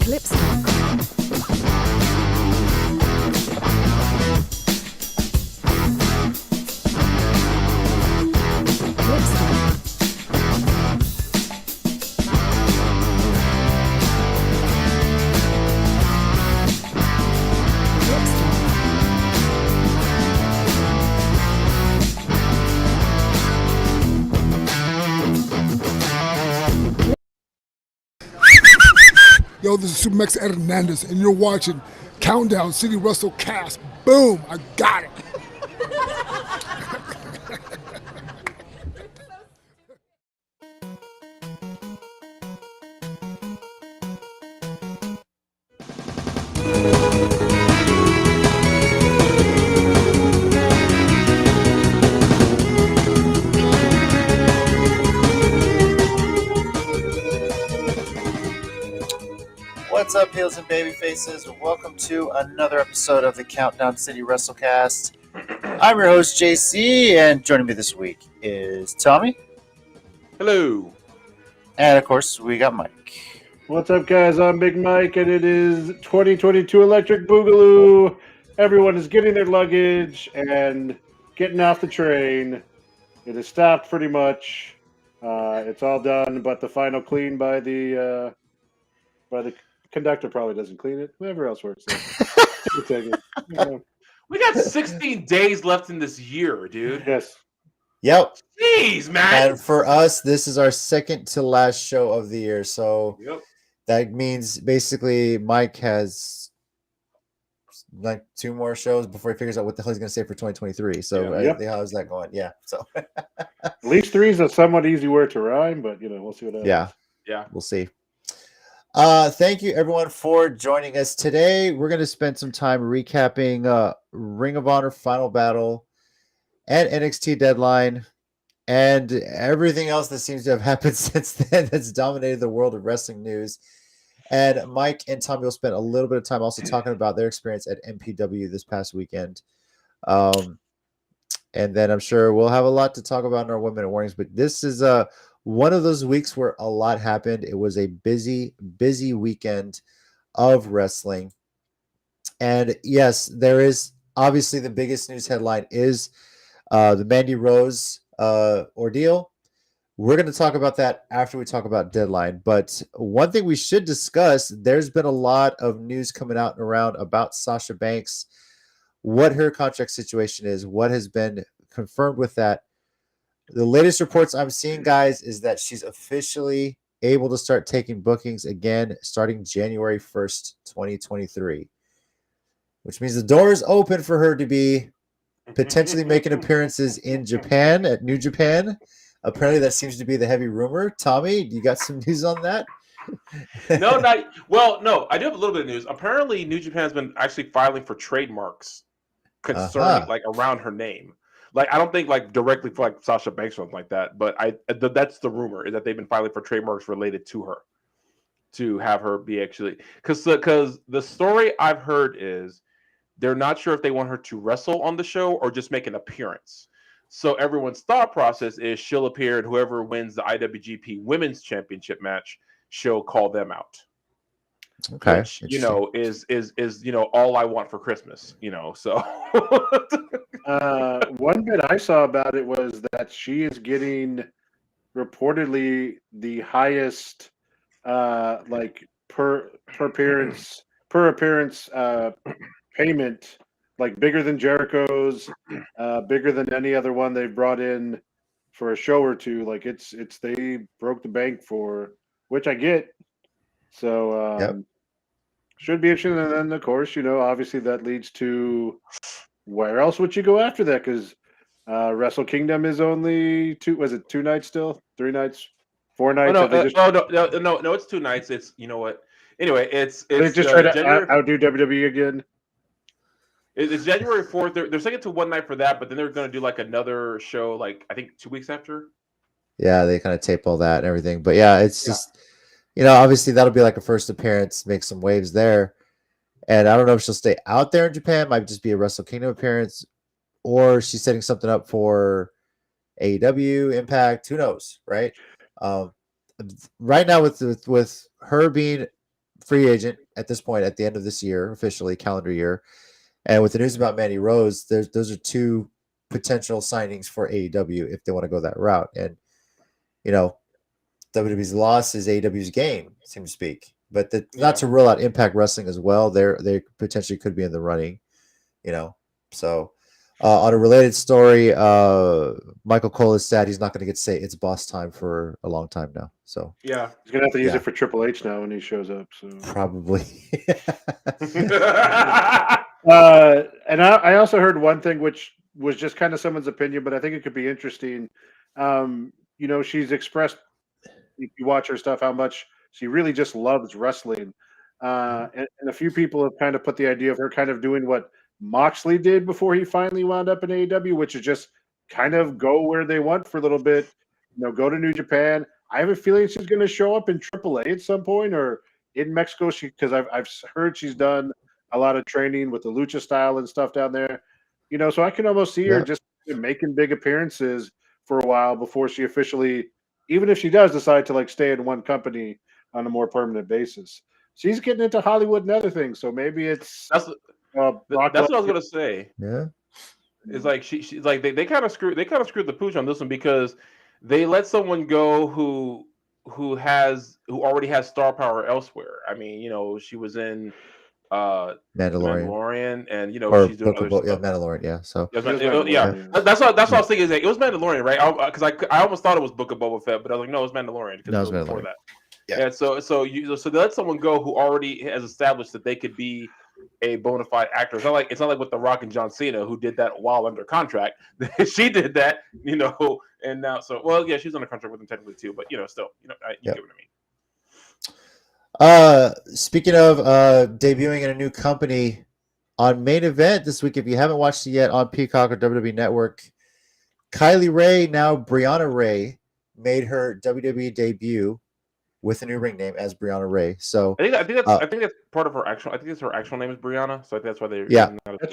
Yo, this is Supermax Hernandez, and you're watching Countdown City WrestleCast. Boom! I got it. What's up, heels and baby faces? Welcome to another episode of the Countdown City WrestleCast. I'm your host, JC, and joining me this week is Tommy. Hello. And, of course, we got Mike. What's up, guys? I'm Big Mike, and it is 2022 Electric Boogaloo. Everyone is getting their luggage and getting off the train. It has stopped pretty much. It's all done, but the final clean by the conductor probably doesn't clean it. Whoever else works there. We got 16 days left in this year, dude. Yes. Yep. Jeez, man. And for us, this is our second to last show of the year. So that means basically Mike has like 2 more shows before he figures out what the hell he's going to say for 2023. So how's that going? Yeah. So at least 3 is a somewhat easy word to rhyme, but we'll see what happens. Yeah. We'll see. Thank you everyone for joining us today. We're going to spend some time recapping Ring of Honor Final Battle and NXT Deadline and everything else that seems to have happened since then that's dominated the world of wrestling news. And Mike and Tommy will spend a little bit of time also talking about their experience at MPW this past weekend. And then I'm sure we'll have a lot to talk about in our 1 minute warnings, but this is one of those weeks where a lot happened. It was a busy weekend of wrestling. And yes, there is obviously the biggest news headline is the Mandy Rose ordeal. We're going to talk about that after we talk about Deadline. But one thing we should discuss, there's been a lot of news coming out and around about Sasha Banks, what her contract situation is, what has been confirmed with that. The latest reports I'm seeing, guys, is that she's officially able to start taking bookings again starting January 1st, 2023, which means the door is open for her to be potentially making appearances in Japan at New Japan. Apparently, that seems to be the heavy rumor. Tommy, you got some news on that? No, I do have a little bit of news. Apparently, New Japan's been actually filing for trademarks concerning around her name. Like, I don't think directly for Sasha Banks or something like that, but that's the rumor, is that they've been filing for trademarks related to her, to have her be actually, because the story I've heard is they're not sure if they want her to wrestle on the show or just make an appearance. So everyone's thought process is she'll appear, and whoever wins the IWGP Women's Championship match, she'll call them out. Okay, which, is all I want for Christmas. So. One bit I saw about it was that she is getting reportedly the highest per appearance payment, like bigger than Jericho's, bigger than any other one they've brought in for a show or two. Like it's they broke the bank for, which I get. So should be interesting. And then of course, obviously that leads to where else would you go after that? Because Wrestle Kingdom is only 2. Was it 2 nights still? 3 nights? 4 nights? No, it's 2 nights. It's what? Anyway, it's they just try to outdo WWE again. It's January 4th. They're saying it to 1 night for that, but then they're going to do another show, I think 2 weeks after. Yeah, they kind of tape all that and everything. But yeah, it's just, obviously that'll be like a first appearance, make some waves there. And I don't know if she'll stay out there in Japan. Might just be a Wrestle Kingdom appearance, or she's setting something up for AEW, Impact. Who knows, right? Right now, with her being free agent at this point at the end of this year, officially calendar year. And with the news about Mandy Rose, those are two potential signings for AEW if they want to go that route. And, WWE's loss is AEW's gain, so to speak. But not to rule out Impact Wrestling as well. They potentially could be in the running, So on a related story, Michael Cole is sad he's not going to get to say it's boss time for a long time now. So yeah, he's going to have to use it for Triple H now when he shows up. So probably. And I also heard one thing which was just kind of someone's opinion, but I think it could be interesting. She's expressed, if you watch her stuff, how much she really just loves wrestling. And a few people have kind of put the idea of her kind of doing what Moxley did before he finally wound up in AEW, which is just kind of go where they want for a little bit, go to New Japan. I have a feeling she's going to show up in AAA at some point or in Mexico. Because I've heard she's done a lot of training with the lucha style and stuff down there, so I can almost see her just making big appearances for a while before she officially, even if she does decide to stay in one company on a more permanent basis. She's getting into Hollywood and other things, so maybe it's that's what I was gonna say. Yeah, it's like she's like they kind of screwed the pooch on this one because they let someone go who already has star power elsewhere. I mean, she was in Mandalorian, and she's doing other stuff. Yeah, Mandalorian, So that's what I was thinking. Is that it was Mandalorian, right? Because I almost thought it was Book of Boba Fett, but I was like, no, it was Mandalorian because it was before that. Yeah. And so they let someone go who already has established that they could be a bona fide actor. It's not like with The Rock and John Cena who did that while under contract. She did that, and now she's under contract with him technically too, but still, you get what I mean. Speaking of debuting in a new company on Main Event this week, if you haven't watched it yet on Peacock or WWE Network, Kylie Ray, now Brianna Ray, made her WWE debut with a new ring name as Brianna Ray. So I think that's part of her actual. I think it's her actual name is Brianna. So I think that's why they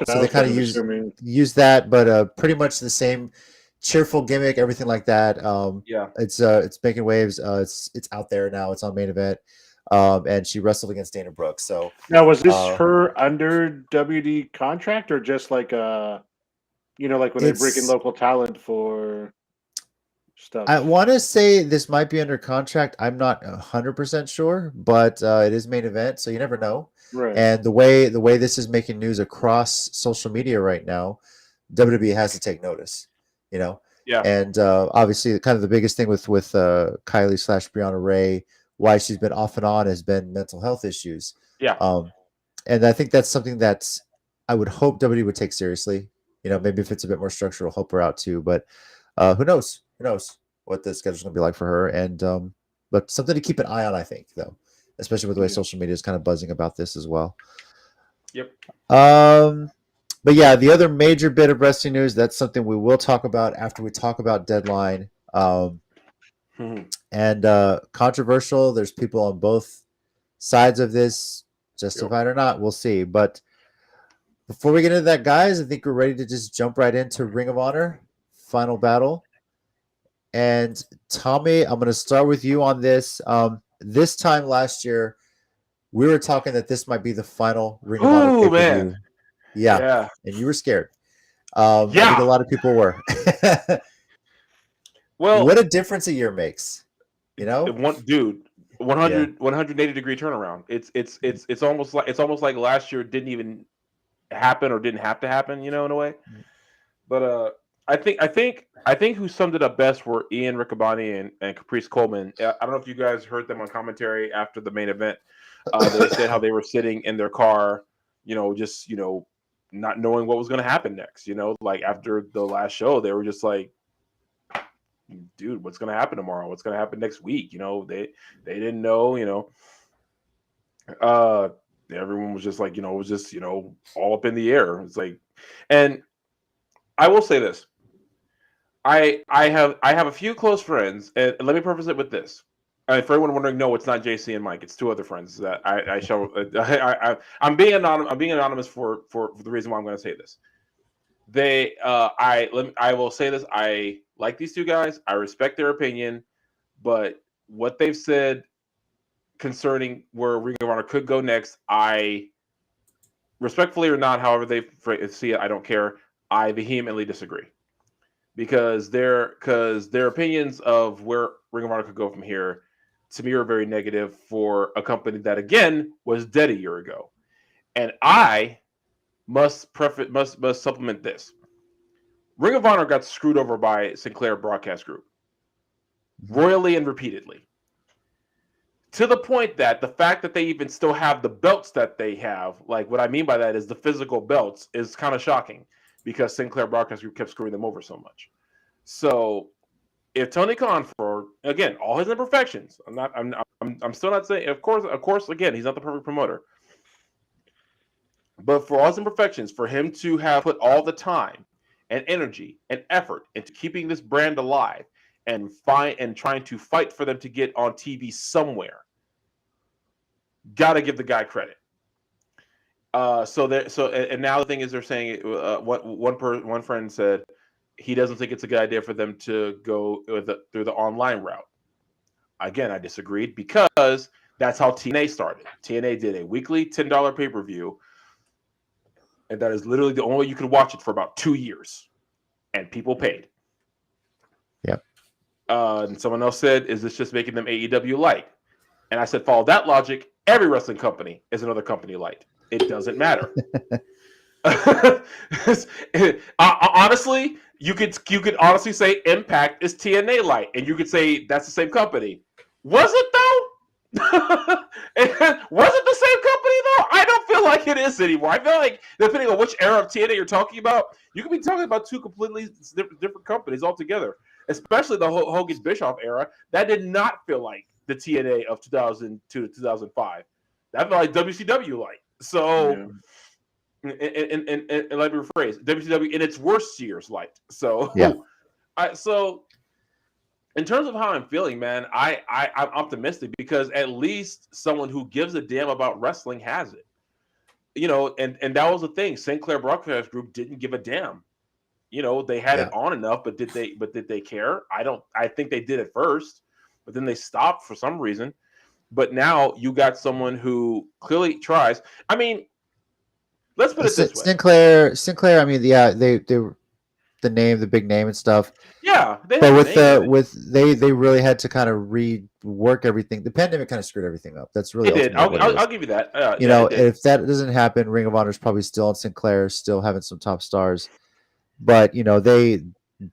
So they kind of use that, but pretty much the same cheerful gimmick, everything like that. It's making waves. It's out there now. It's on Main Event. And she wrestled against Dana Brooks. So now, was this her under WD contract or just like when they bring in local talent for stuff? I want to say this might be under contract. I'm not 100% sure, but it is Main Event, so you never know. Right. And the way this is making news across social media right now, WWE has to take notice. Yeah. And obviously, kind of the biggest thing with Kylie / Brianna Ray, why she's been off and on, has been mental health issues. Yeah. And I think that's something that I would hope WWE would take seriously. Maybe if it's a bit more structural, help her out too. But who knows? Who knows what the schedule's going to be like for her? And but something to keep an eye on, I think, though, especially with the way social media is kind of buzzing about this as well. Yep. But yeah, the other major bit of wrestling news, that's something we will talk about after we talk about Deadline. And controversial. There's people on both sides of this, justified or not, we'll see. But before we get into that, guys, I think we're ready to just jump right into Ring of Honor Final Battle. And Tommy, I'm going to start with you on this. This time last year, we were talking that this might be the final Ring of Honor pay-per-view. Man. Yeah, and you were scared. I think a lot of people were. Well, what a difference a year makes, 180 degree turnaround. It's almost like last year didn't even happen or didn't have to happen, in a way. But I think who summed it up best were Ian Riccaboni and Caprice Coleman. I don't know if you guys heard them on commentary after the main event. They said how they were sitting in their car, just not knowing what was going to happen next. Like after the last show, they were just like, dude, what's going to happen tomorrow? What's going to happen next week? They didn't know, everyone was just like, it was just, all up in the air. It's like, and I will say this. I have a few close friends, and let me preface it with this. For everyone wondering, no, it's not JC and Mike. It's two other friends that I shall. I'm being anonymous. I'm being anonymous for the reason why I'm going to say this. I will say this. I like these two guys. I respect their opinion, but what they've said concerning where Ring of Honor could go next. I respectfully or not, however they see it, I don't care. I vehemently disagree because their opinions of where Ring of Honor could go from here, to me, are very negative for a company that again was dead a year ago. And I must supplement this. Ring of Honor got screwed over by Sinclair Broadcast Group royally and repeatedly, to the point that the fact that they even still have the belts that they have, like what I mean by that is the physical belts, is kind of shocking because Sinclair Broadcast Group kept screwing them over so much. So if Tony Khan, for again all his imperfections, I'm still not saying, of course, again, he's not the perfect promoter, but for all his imperfections, for him to have put all the time and energy and effort into keeping this brand alive and trying to fight for them to get on TV somewhere, gotta give the guy credit. And now the thing is, they're saying one friend said he doesn't think it's a good idea for them to go through the online route. Again, I disagreed because that's how TNA started. TNA did a weekly $10 pay-per-view, and that is literally the only way you could watch it for about 2 years, and people paid. Yep. And someone else said, "Is this just making them AEW light?" And I said, follow that logic, every wrestling company is another company light. It doesn't matter. Honestly, you could honestly say Impact is TNA light, and you could say that's the same company. Was it though? Was it the same company though? I don't feel like it is anymore. I feel like depending on which era of TNA you're talking about, you could be talking about two completely different companies altogether. Especially the Hogan Bischoff era, that did not feel like the TNA of 2002 to 2005. That felt like WCW light. So, and let me rephrase, WCW in its worst years light. So, yeah. So in terms of how I'm feeling, man, I'm optimistic because at least someone who gives a damn about wrestling has it. You know, and that was the thing. Sinclair Broadcast Group didn't give a damn. You know, they had it on enough, but did they care? I think they did at first, but then they stopped for some reason. But now you got someone who clearly tries. I mean, let's put it this way. Sinclair. I mean, yeah, they the name, the big name and stuff. Yeah, but they really had to kind of rework everything. The pandemic kind of screwed everything up. That's really it did. I'll give you that. You know, if that doesn't happen, Ring of Honor is probably still on Sinclair, still having some top stars. But you know, they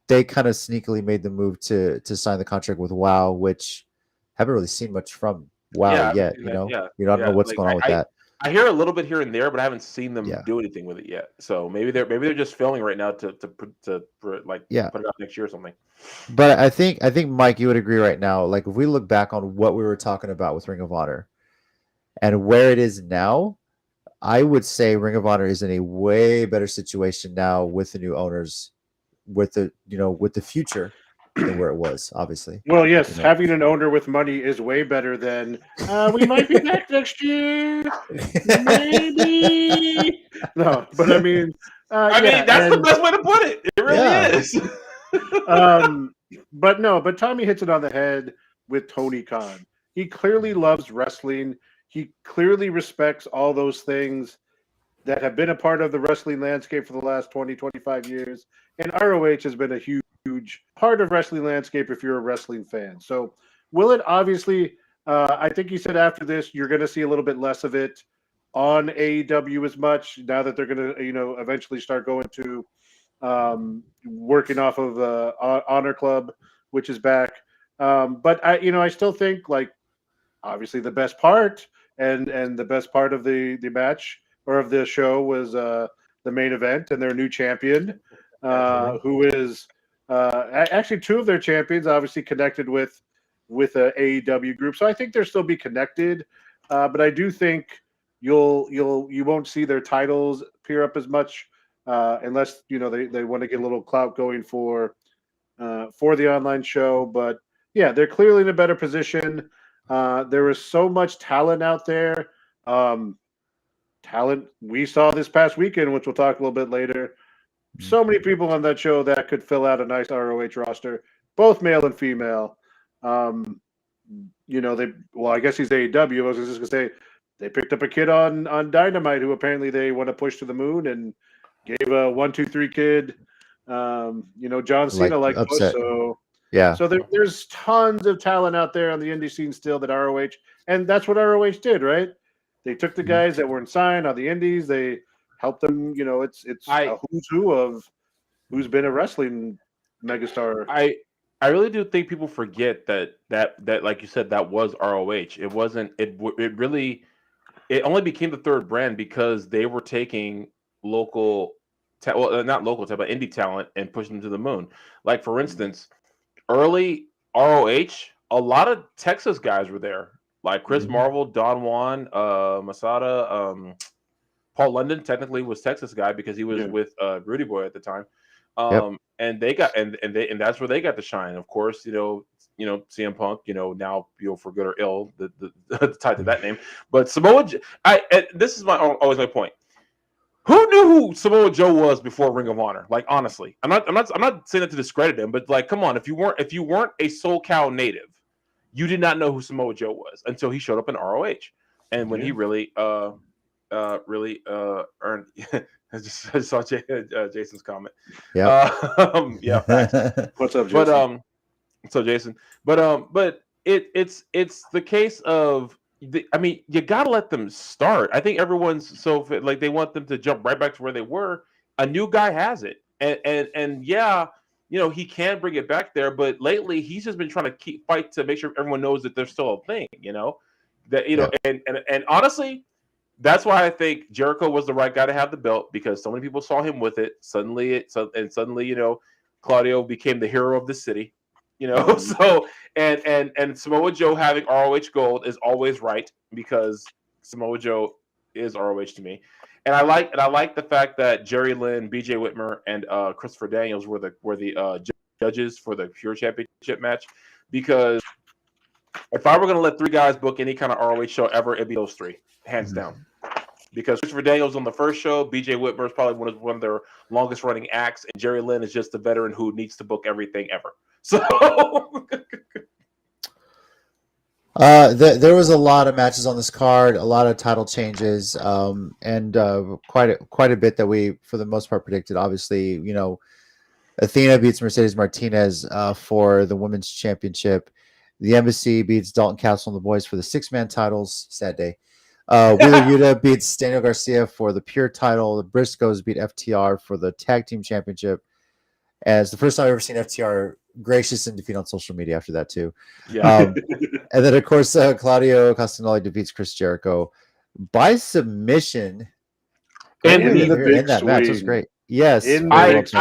kind of sneakily made the move to sign the contract with WoW, which haven't really seen much from WoW yet. You know, you don't know what's going on with that. I hear a little bit here and there, but I haven't seen them do anything with it yet. So maybe they're just filming right now to put it out next year or something. But I think Mike, you would agree right now. Like if we look back on what we were talking about with Ring of Honor and where it is now, I would say Ring of Honor is in a way better situation now with the new owners, with the future than where it was, obviously. Well, yes, having an owner with money is way better than we might be back next year, maybe. No, but I mean, that's the best way to put it. It really is. But Tommy hits it on the head with Tony Khan. He clearly loves wrestling. He clearly respects all those things that have been a part of the wrestling landscape for the last 20, 25 years. And ROH has been a huge part of wrestling landscape if you're a wrestling fan. So will it obviously, I think he said after this, you're going to see a little bit less of it on AEW as much now that they're going to, eventually start going to working off of Honor Club, which is back. But I still think like obviously the best part and the best part of the match or of the show was the main event and their new champion, who is actually two of their champions obviously connected with a AEW group. So I think they'll still be connected, but I do think you won't see their titles appear up as much unless they want to get a little clout going for the online show. But yeah, they're clearly in a better position. There is so much talent out there. Talent we saw this past weekend, which we'll talk a little bit later. So many people on that show that could fill out a nice ROH roster, both male and female. I guess he's AEW. I was just gonna say they picked up a kid on Dynamite who apparently they want to push to the moon and gave a 1-2-3 kid, John Cena like push. upset. So Yeah. So there's tons of talent out there on the indie scene still that ROH, and that's what ROH did, right? They took the guys that weren't signed on the indies. They helped them. It's a who's who of who's been a wrestling megastar. I really do think people forget that like you said, that was ROH. It wasn't. It only became the third brand because they were taking local, not local talent, but indie talent and pushing them to the moon. Like for instance, early ROH, a lot of Texas guys were there, like Chris Marvel, Don Juan, Masada, Paul London. Technically, was Texas guy because he was with Rudy Boy at the time. And they got and that's where they got the shine. Of course, CM Punk, now for good or ill, the tied to that name. But Samoa, this is always my point. Who knew who Samoa Joe was before Ring of Honor? Like honestly, I'm not saying that to discredit him, but like, come on, if you weren't a SoCal native, you did not know who Samoa Joe was until he showed up in ROH, and when he really earned. I just saw Jason's comment. Yeah. What's up, Jason? So Jason, but it's the case of. You gotta let them start. I think everyone's like they want them to jump right back to where they were. A new guy has it, and he can bring it back there. But lately, he's just been trying to fight to make sure everyone knows that there's still a thing. And honestly, that's why I think Jericho was the right guy to have the belt because so many people saw him with it. Suddenly, Claudio became the hero of the city. So and Samoa Joe having ROH gold is always right because Samoa Joe is ROH to me, and I like the fact that Jerry Lynn, BJ Whitmer, and Christopher Daniels were the judges for the Pure Championship match because if I were going to let three guys book any kind of ROH show ever, it'd be those three, hands down. Because Christopher Daniels on the first show, BJ Whitmer is probably one of their longest running acts, and Jerry Lynn is just a veteran who needs to book everything ever. So there was a lot of matches on this card, a lot of title changes, and quite a bit that we, for the most part, predicted. Obviously, Athena beats Mercedes Martinez for the women's championship. The Embassy beats Dalton Castle and the boys for the 6-man titles. Sad day. Wheeler Yuta beats Daniel Garcia for the Pure title. The Briscoes beat FTR for the tag team championship. And it's the first time I've ever seen FTR gracious and defeat on social media after that too. Yeah. And then of course Claudio Castagnoli defeats Chris Jericho by submission. And in that match, it was great. Yes, obviously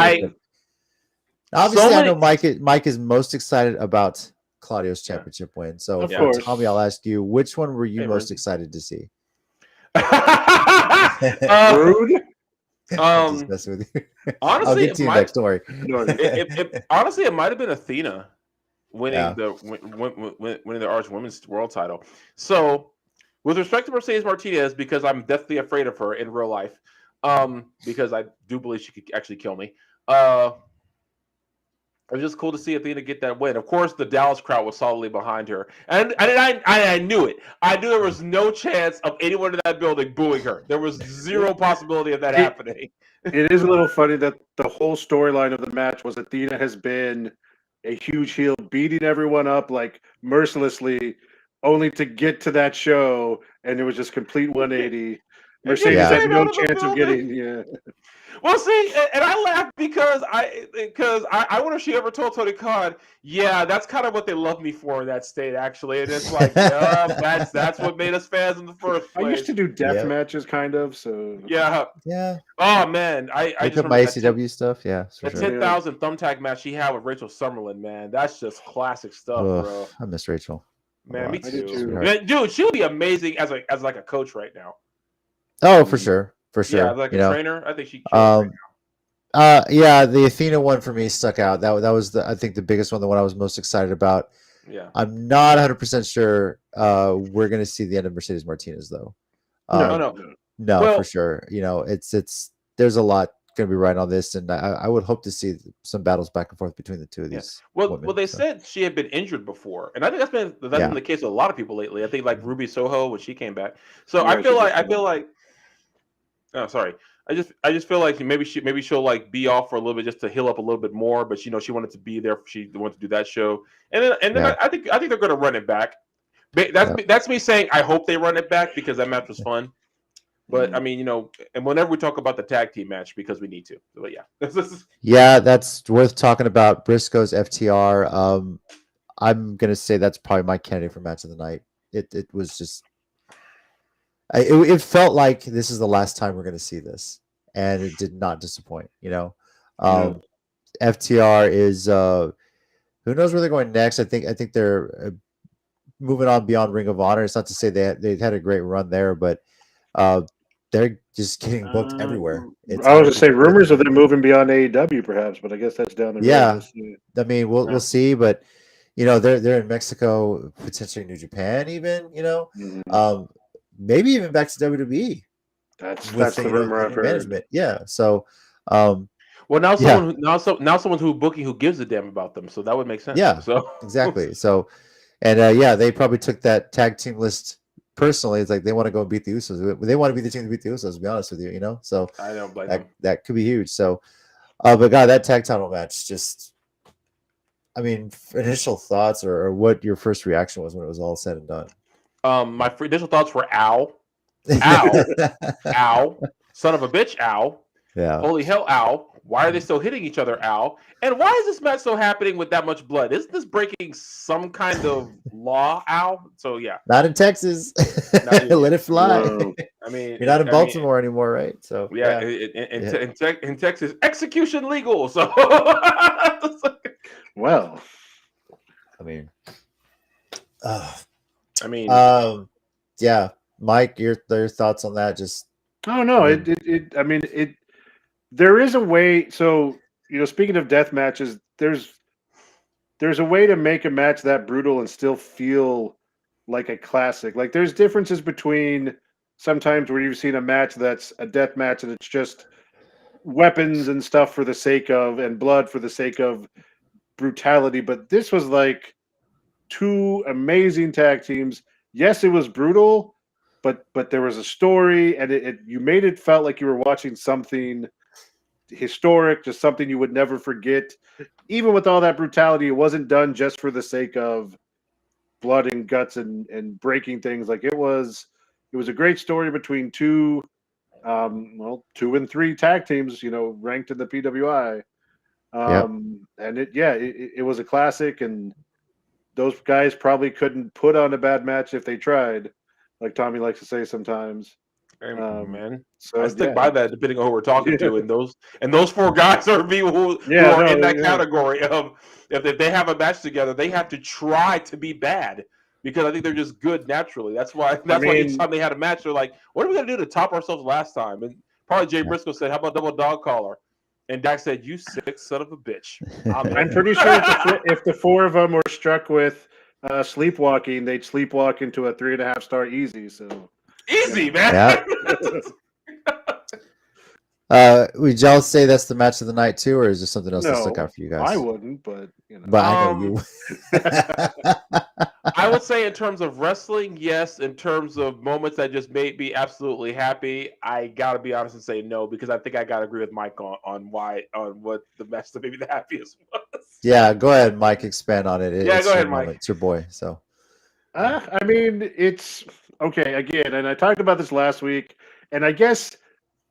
I know Mike is most excited about Claudio's championship win. So of course. Tommy, I'll ask you, which one were you most excited to see? Rude. Just messing with you. Honestly, I'll get to you next. Don't worry. Honestly, it might have been Athena winning winning the Arch Women's World Title. So, with respect to Mercedes Martinez, because I'm deathly afraid of her in real life, because I do believe she could actually kill me. It was just cool to see Athena get that win. Of course, the Dallas crowd was solidly behind her, and I knew it. I knew there was no chance of anyone in that building booing her. There was zero possibility of that happening. It is a little funny that the whole storyline of the match was Athena has been a huge heel, beating everyone up like mercilessly, only to get to that show, and it was just complete 180. Mercedes had no chance of getting. Well, see, and I laugh because I wonder if she ever told Tony Khan, yeah, that's kind of what they love me for in that state, actually. And it's like, yeah, that's what made us fans in the first place. I used to do death matches, kind of. So yeah. Oh man, I just my ACW stuff. Yeah, the 10,000 thumbtack match she had with Rachel Summerlin, man, that's just classic stuff, bro. I miss Rachel. Man, me too. Man, dude, she would be amazing as like a coach right now. Oh, for sure. For sure. Yeah, like a trainer. I think she the Athena one for me stuck out. That was I think the biggest one, the one I was most excited about. Yeah. I'm not 100% sure we're going to see the end of Mercedes Martinez though. No, well, for sure. It's there's a lot going to be right on this, and I would hope to see some battles back and forth between the two of these. Well, they said she had been injured before, and I think that's been the case with a lot of people lately. I think like Ruby Soho when she came back. So I feel like. Oh, sorry. I just feel like maybe she'll like be off for a little bit just to heal up a little bit more. But she wanted to be there. She wanted to do that show, and then I think they're going to run it back. That's me saying I hope they run it back because that match was fun. But I mean, and whenever we talk about the tag team match, because we need to. But yeah, that's worth talking about. Briscoe's FTR. I'm gonna say that's probably my candidate for match of the night. It was just, it felt like this is the last time we're gonna see this, and it did not disappoint. FTR is who knows where they're going next. I think they're moving on beyond Ring of Honor. It's not to say they had a great run there, but they're just getting booked everywhere. I was going to say rumors of them moving beyond AEW, perhaps, but I guess that's down the road. Yeah, I mean, we'll see, but they're in Mexico, potentially New Japan, even. Maybe even back to WWE. That's the rumor I've heard. Management. Yeah, so. Well, now someone who's booking who gives a damn about them, so that would make sense. Yeah, so exactly. So, and they probably took that tag team list personally. It's like they want to go and beat the Usos. They want to be the team to beat the Usos. To be honest with you, so I don't blame them. That could be huge. So, but God, that tag title match just. I mean, initial thoughts or what your first reaction was when it was all said and done. My initial thoughts were ow, son of a bitch, ow. Yeah. Holy hell, ow. Why are they still hitting each other, ow? And why is this match still happening with that much blood? Isn't this breaking some kind of law, ow? So, yeah. Not in Texas. Let it fly. Whoa. I mean, you're not in Baltimore anymore, right? So, yeah. In Texas, execution legal. So, well, I mean, yeah. Mike, your thoughts on that? Just, oh no, there is a way. So, speaking of death matches, there's a way to make a match that brutal and still feel like a classic. Like there's differences between sometimes where you've seen a match that's a death match and it's just weapons and stuff for the sake of, and blood for the sake of brutality. But this was like two amazing tag teams. Yes, it was brutal, but there was a story, and you made it felt like you were watching something historic, just something you would never forget. Even with all that brutality, it wasn't done just for the sake of blood and guts and breaking things. Like it was a great story between two and three tag teams, ranked in the PWI. And it was a classic, and those guys probably couldn't put on a bad match if they tried, like Tommy likes to say sometimes. Man, so I stick by that depending on who we're talking to, and those four guys are people who are in that category of if they have a match together, they have to try to be bad because I think they're just good naturally. That's why each time they had a match, they're like, "What are we gonna do to top ourselves last time?" And probably Jay Briscoe said, "How about double dog collar?" And Dak said, "You sick son of a bitch." I'm pretty sure if the four of them were struck with sleepwalking, they'd sleepwalk into a 3.5 star easy. So. Easy, man. Yeah. Would y'all say that's the match of the night too, or is there something else that stuck out for you guys? I wouldn't, but But I know you. I would say in terms of wrestling, yes. In terms of moments that just made me absolutely happy, I gotta be honest and say no, because I think I gotta agree with Mike on what the match that made me the happiest was. Yeah, go ahead, Mike. Expand on it. Go ahead, Mike. It's your boy. So. I mean, it's okay again, and I talked about this last week, and I guess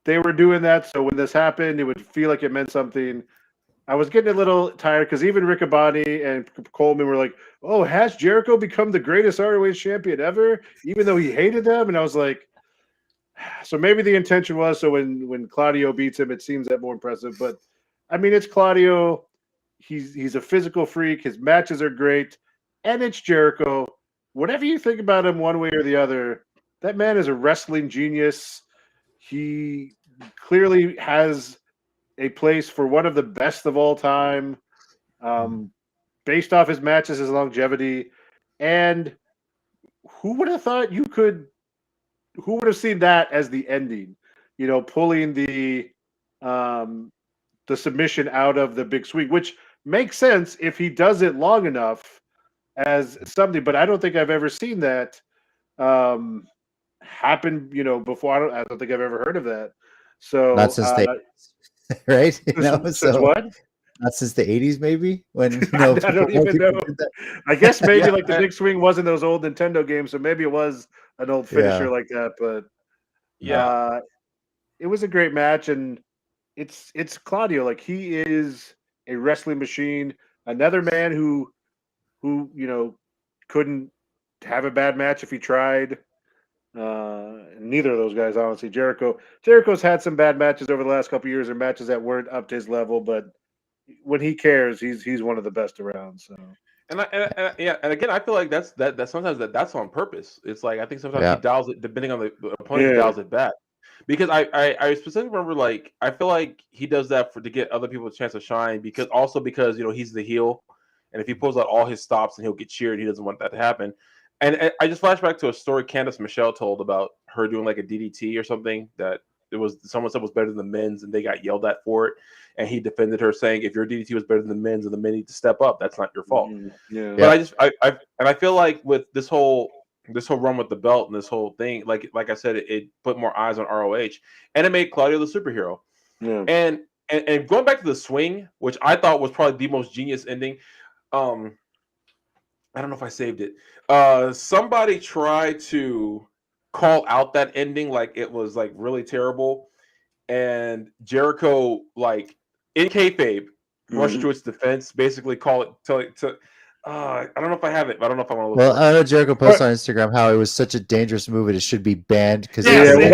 they were doing that so when this happened, it would feel like it meant something. I was getting a little tired because even Riccaboni and Coleman were like, "Oh, has Jericho become the greatest ROH champion ever?" Even though he hated them, and I was like, so maybe the intention was so when Claudio beats him, it seems that more impressive. But I mean, it's Claudio. He's a physical freak. His matches are great, and it's Jericho. Whatever you think about him one way or the other, that man is a wrestling genius. He clearly has a place for one of the best of all time, based off his matches, his longevity. And who would have thought who would have seen that as the ending? Pulling the the submission out of the big swing, which makes sense if he does it long enough as something. But I don't think I've ever seen that happen. Before. I don't think I've ever heard of that. So not since the 80s, right? Since what? Not since the 80s, maybe when I don't even know. I guess maybe like the big swing wasn't those old Nintendo games, so maybe it was an old finisher like that. But it was a great match, and it's Claudio. Like, he is a wrestling machine. Another man who couldn't have a bad match if he tried. Neither of those guys, honestly. Jericho's had some bad matches over the last couple of years, or matches that weren't up to his level, but when he cares, he's one of the best around. So, and again, I feel like that's sometimes that's on purpose. It's like, I think sometimes he dials it depending on the opponent, he dials it back. Because I specifically remember, like, I feel like he does that to get other people a chance to shine, because he's the heel, and if he pulls out all his stops and he'll get cheered, he doesn't want that to happen. And I just flash back to a story Candice Michelle told about her doing like a DDT or something that someone said was better than the men's, and they got yelled at for it. And he defended her, saying, if your DDT was better than the men's and the men need to step up, that's not your fault. But I feel like with this whole run with the belt and this whole thing, like I said, it put more eyes on ROH, and it made Claudio the superhero. Yeah. And going back to the swing, which I thought was probably the most genius ending. I don't know if I saved it. Somebody tried to call out that ending like it was like really terrible, and Jericho, like, in kayfabe, rushed to its defense, basically I don't know if I have it, but I don't know if I want to look. Well, I know Jericho posted on Instagram how it was such a dangerous move and it should be banned because he started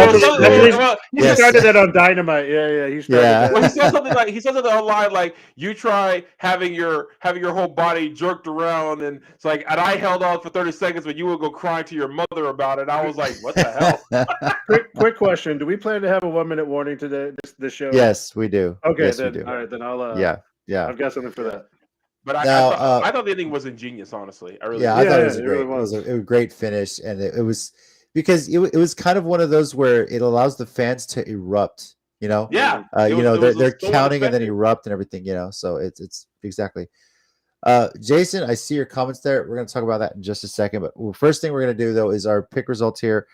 that on Dynamite. He started Well, he said something online like, you try having your whole body jerked around, and it's like, and I held on for 30 seconds, but you would go crying to your mother about it. I was like, what the hell? Quick question: do we plan to have a 1-minute warning today? This show? Yes, we do. Okay, yes, then we do. All right, then I'll. Yeah. I've got something for that. But I thought the ending was ingenious, honestly. I thought it was great. It was a great finish, and it was because it was kind of one of those where it allows the fans to erupt. They're counting and then erupt and everything. So it's exactly. Jason, I see your comments there. We're going to talk about that in just a second. But first thing we're going to do though is our pick results here.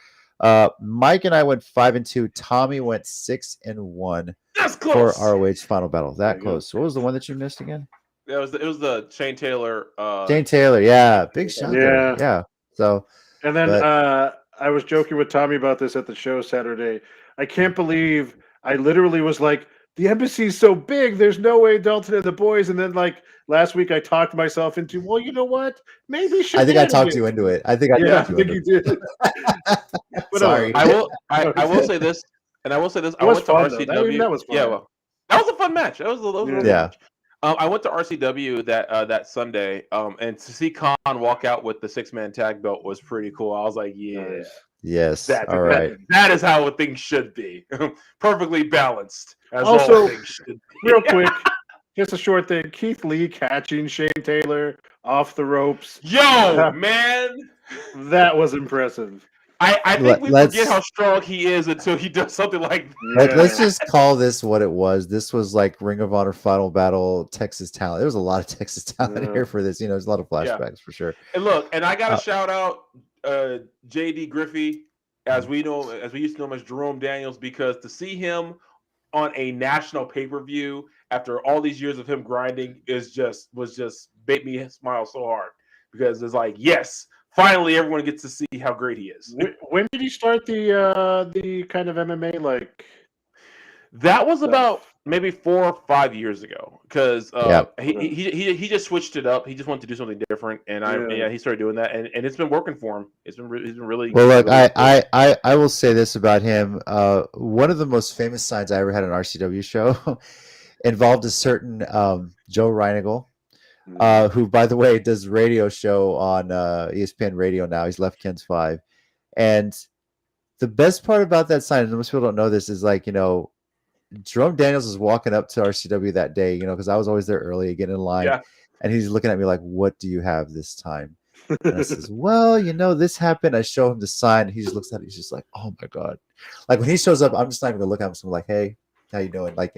Mike and I went 5-2. Tommy went 6-1. That's close for ROH Final Battle. That close. What was the one that you missed again? It was the Shane Taylor. Shane Taylor, big shot. Yeah. So, and then I was joking with Tommy about this at the show Saturday. I can't believe I literally was like, the embassy's so big, there's no way Dalton and the boys. And then like last week, I talked myself into, well, you know what? Maybe I think I talked you into it. I think you did. Sorry. I will say this, and I will say this. I went to RCW. That was fun. Yeah, well, that was a fun match. That was a little match. I went to RCW that Sunday, and to see Khan walk out with the 6-man tag belt was pretty cool. I was like, yes, all right. That is how things should be, perfectly balanced. Also, real quick, just a short thing: Keith Lee catching Shane Taylor off the ropes. Yo, man, that was impressive. I think we forget how strong he is until he does something like that. Let's just call this what it was. This was like Ring of Honor Final Battle Texas talent. There was a lot of Texas talent here for this. There's a lot of flashbacks for sure. And look, and I got to shout out JD Griffey, as we used to know him as Jerome Daniels, because to see him on a national pay-per-view after all these years of him grinding was just made me smile so hard, because it's like, yes, finally, everyone gets to see how great he is. When did he start the kind of MMA like? That was about maybe 4 or 5 years ago, because he just switched it up. He just wanted to do something different, and he started doing that, and it's been working for him. He's been really well. Look, I will say this about him. One of the most famous signs I ever had on an RCW show involved a certain Joe Reinigal. Who, by the way, does a radio show on ESPN Radio now. He's left Ken's 5. And the best part about that sign, and most people don't know this, is like, Jerome Daniels was walking up to RCW that day, because I was always there early, getting in line. Yeah. And he's looking at me like, what do you have this time? And I says, well, this happened. I show him the sign. He just looks at it. He's just like, oh, my God. Like, when he shows up, I'm just not even going to look at him. So I'm like, hey, how you doing? Like,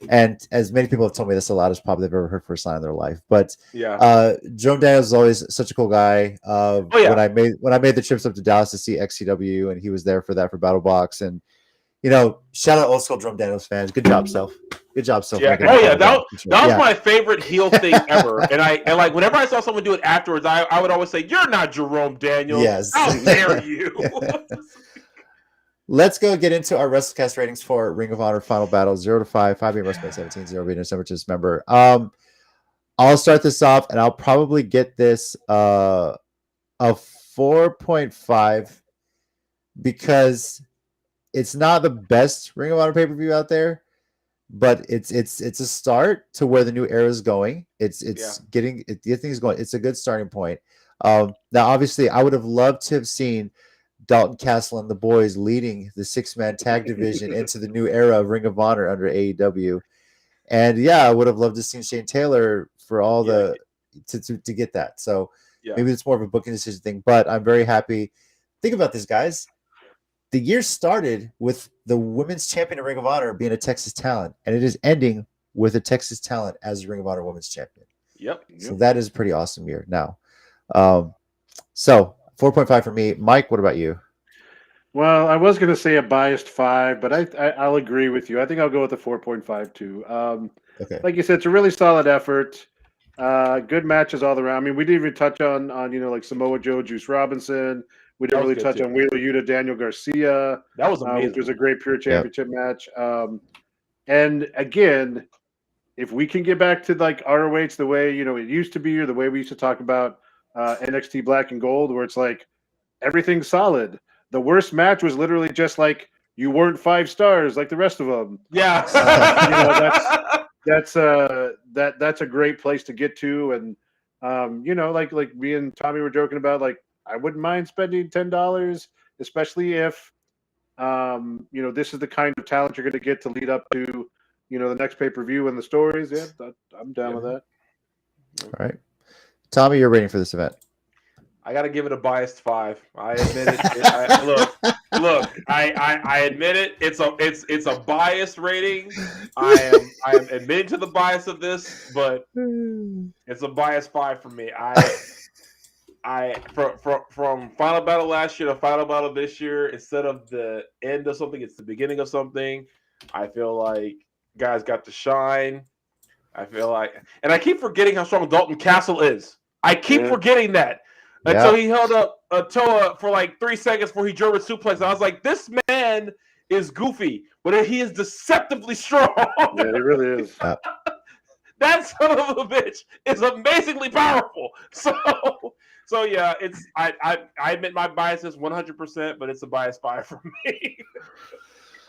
and as many people have told me, that's the loudest pop they've ever heard for a sign in their life. But Jerome Daniels is always such a cool guy. When I made the trips up to Dallas to see XCW, and he was there for Battle Box, and shout out old school Jerome Daniels fans. Good job, Self. Good job, Self. Yeah. That was my favorite heel thing ever. And like whenever I saw someone do it afterwards, I would always say, "You're not Jerome Daniels. Yes. How dare you?" Let's go get into our WrestleCast ratings for Ring of Honor Final Battle 0 to 5, 5 being WrestleMania 17, 0 being December to Dismember. I'll start this off, and I'll probably get this a 4.5 because it's not the best Ring of Honor pay-per-view out there, but it's a start to where the new era is going. It's getting things going. It's a good starting point. Now, obviously, I would have loved to have seen Dalton Castle and the boys leading the 6-man tag division into the new era of Ring of Honor under AEW. And I would have loved to see Shane Taylor for all to get that. So maybe it's more of a booking decision thing, but I'm very happy. Think about this, guys. The year started with the women's champion of Ring of Honor being a Texas talent, and it is ending with a Texas talent as the Ring of Honor women's champion. Yep. So that is a pretty awesome year now. So 4.5 for me. Mike, what about you? Well, I was going to say a biased 5, but I'll agree with you. I think I'll go with a 4.5 too. Okay. Like you said, it's a really solid effort. Good matches all around. I mean, we didn't even touch on like Samoa Joe, Juice Robinson. We didn't really touch on Wheeler Yuta, Daniel Garcia. That was amazing. Which was a great pure championship match. And again, if we can get back to like ROH the way it used to be, or the way we used to talk about NXT Black and Gold, where it's like everything's solid. The worst match was literally just like you weren't 5 stars like the rest of them. Yeah, that's a great place to get to, and like me and Tommy were joking about, like I wouldn't mind spending $10, especially if this is the kind of talent you're going to get to lead up to the next pay-per-view and the stories. Yeah, I'm down with that. All right, Tommy, you're rating for this event. I got to give it a biased 5. I admit it. Look. I admit it. It's a biased rating. I am admitting to the bias of this, but it's a biased 5 for me. From Final Battle last year to Final Battle this year, instead of the end of something, it's the beginning of something. I feel like guys got to shine. I feel like, and I keep forgetting how strong Dalton Castle is. I keep forgetting that. Until he held up a Toa for like 3 seconds before he German suplex. I was like, this man is goofy, but he is deceptively strong. Yeah, he really is. That son of a bitch is amazingly powerful. So yeah, I admit my bias is 100%, but it's a bias 5 for me.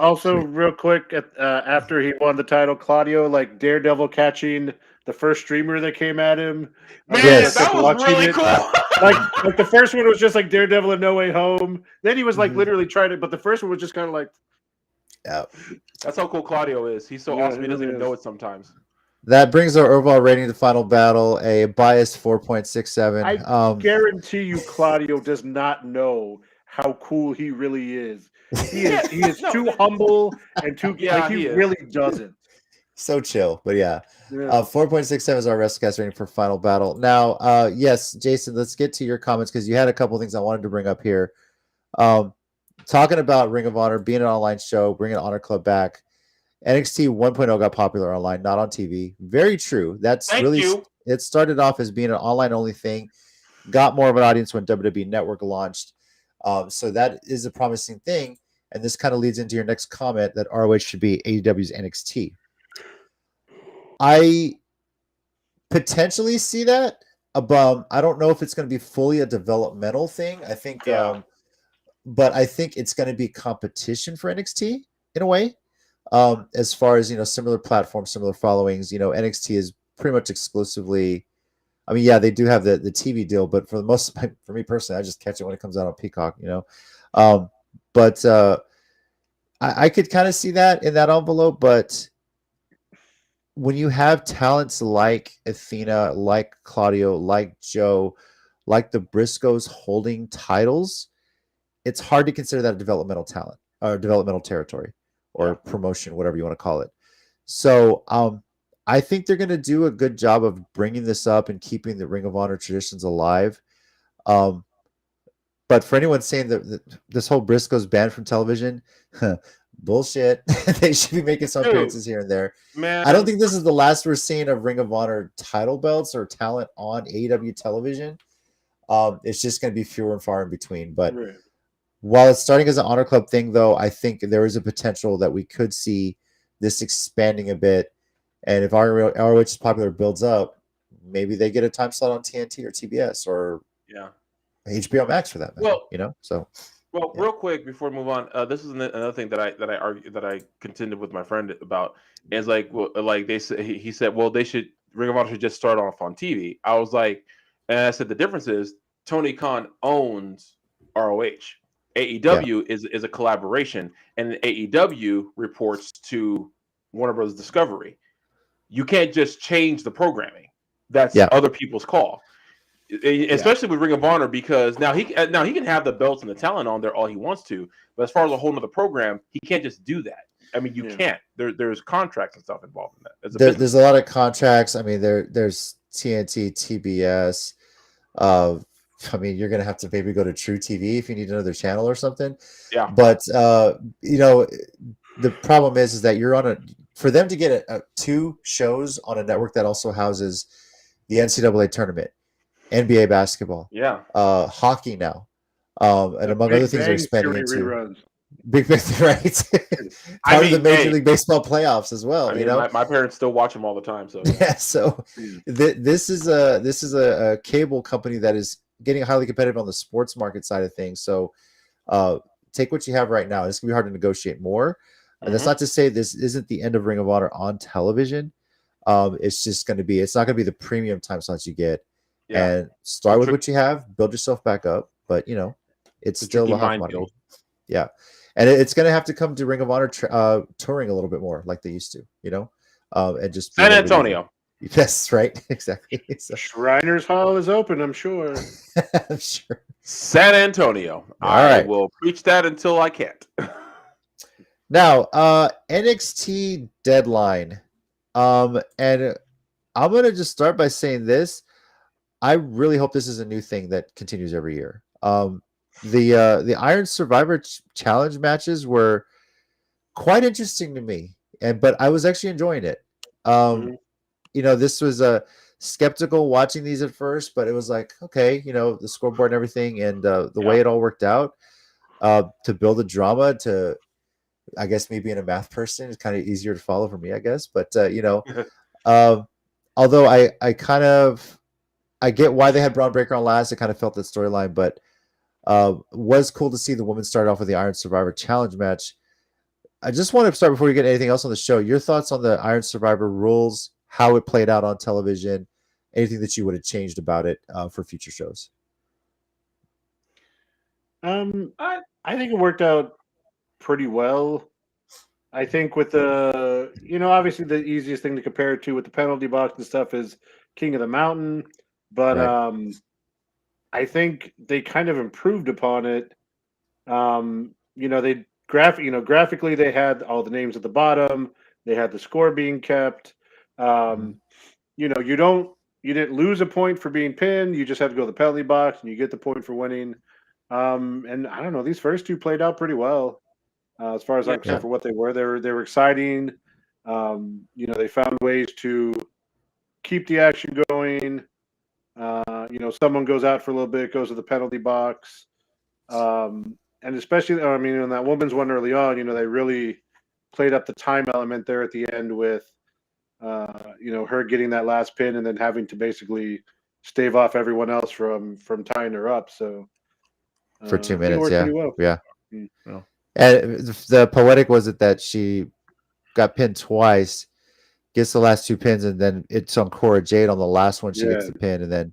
Also, real quick, after he won the title, Claudio, like Daredevil catching the first streamer that came at him. Man, that was really cool. like the first one was just like Daredevil and No Way Home. Then he was like literally trying it, but the first one was just kind of like. Yeah. That's how cool Claudio is. He's so awesome. He doesn't even know it sometimes. That brings our overall rating to Final Battle, a biased 4.67. I guarantee you Claudio does not know how cool he really is. He is too humble and too he really doesn't. So chill, but 4.67 is our WrestleCast rating for Final Battle. Now, yes, Jason, let's get to your comments because you had a couple of things I wanted to bring up here. Talking about Ring of Honor being an online show, bringing Honor Club back. NXT 1.0 got popular online, not on TV. Very true. It started off as being an online only thing, got more of an audience when WWE Network launched. So that is a promising thing. And this kind of leads into your next comment that ROH should be AEW's NXT. I potentially see that. I don't know if it's going to be fully a developmental thing. I think, but I think it's going to be competition for NXT in a way. As far as similar platforms, similar followings. NXT is pretty much exclusively. I mean, they do have the TV deal, but for me personally, I just catch it when it comes out on Peacock. But I could kind of see that in that envelope. But when you have talents like Athena, like Claudio, like Joe, like the Briscoes holding titles, it's hard to consider that a developmental talent or developmental territory. or promotion, whatever you want to call it. So I think they're going to do a good job of bringing this up and keeping the Ring of Honor traditions alive. But for anyone saying that this whole Briscoe's banned from television, bullshit. They should be making some appearances here and there. Man, I don't think this is the last we're seeing of Ring of Honor title belts or talent on AEW television. It's just going to be fewer and far in between. But while it's starting as an Honor Club thing, though, I think there is a potential that we could see this expanding a bit. And if ROH's popular builds up, maybe they get a time slot on TNT or TBS or HBO Max for that matter. Well, real quick before we move on, this is another thing that I contended with my friend about is he said, well, Ring of Honor should just start off on TV. I was like, and I said the difference is Tony Khan owns ROH. AEW is a collaboration, and AEW reports to Warner Bros. Discovery. You can't just change the programming. That's other people's call. Especially with Ring of Honor, because now he can have the belts and the talent on there all he wants to, but as far as a whole nother program, he can't just do that. I mean, you can't. There's contracts and stuff involved in that. There's a lot of contracts. I mean, there's TNT, TBS. I mean, you're gonna have to maybe go to True TV if you need another channel or something. Yeah. But the problem is that you're for them to get two shows on a network that also houses the NCAA tournament, NBA basketball, hockey now, and among other things they're expanding into. Big right? Part of the Major League Baseball playoffs as well. My parents still watch them all the time. So so this is a cable company that is getting highly competitive on the sports market side of things. So take what you have right now. It's gonna be hard to negotiate more. And that's not to say this isn't the end of Ring of Honor on television. It's just going to be. It's not going to be the premium time slots you get. And start with what you have, build yourself back up. But it's still a hot money. Yeah, and it's going to have to come to Ring of Honor touring a little bit more, like they used to. And just San Antonio. Yes, right, exactly. So. Shriners Hall is open, I'm sure. I'm sure. San Antonio. I will preach that until I can't. Now, NXT Deadline. And I'm going to just start by saying this. I really hope this is a new thing that continues every year. The Iron Survivor Challenge matches were quite interesting to me, but I was actually enjoying it. This was skeptical watching these at first, but it was like, okay, the scoreboard and everything, and the way it all worked out to build a drama. I guess me being a math person is kind of easier to follow for me, I guess. But although I get why they had Braun Breaker on last, I kind of felt that storyline, but was cool to see the women start off with the Iron Survivor Challenge match. I just want to start before we get anything else on the show. Your thoughts on the Iron Survivor rules, how it played out on television, anything that you would have changed about it for future shows? I think it worked out pretty well. I think with the, obviously the easiest thing to compare it to with the penalty box and stuff is King of the Mountain, but I think they kind of improved upon it. They graphically they had all the names at the bottom. They had the score being kept. You didn't lose a point for being pinned. You just had to go to the penalty box and you get the point for winning. And I don't know, these first two played out pretty well. As far as I'm concerned, for what they were exciting. They found ways to keep the action going. Someone goes out for a little bit, goes to the penalty box, and especially, in that women's one early on, they really played up the time element there at the end with, her getting that last pin and then having to basically stave off everyone else from tying her up. So for 2 minutes, well. Yeah. And the poetic was it that she got pinned twice, gets the last two pins, and then it's on Cora Jade on the last one. She gets the pin, and then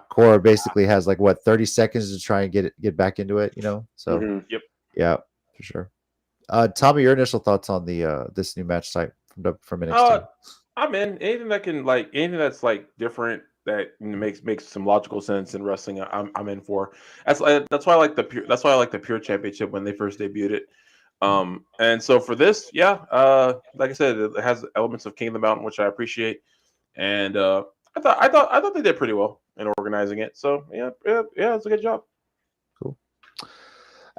Cora basically has 30 seconds to try and get back into it. So yeah, for sure. Tommy, your initial thoughts on the this new match type from NXT? I'm in anything that can anything that's different that makes some logical sense in wrestling. I'm in for. That's why I like the Pure Championship when they first debuted it. And so for this, like I said, it has elements of King of the Mountain, which I appreciate, and I thought they did pretty well in organizing it. So yeah, it's a good job. Cool.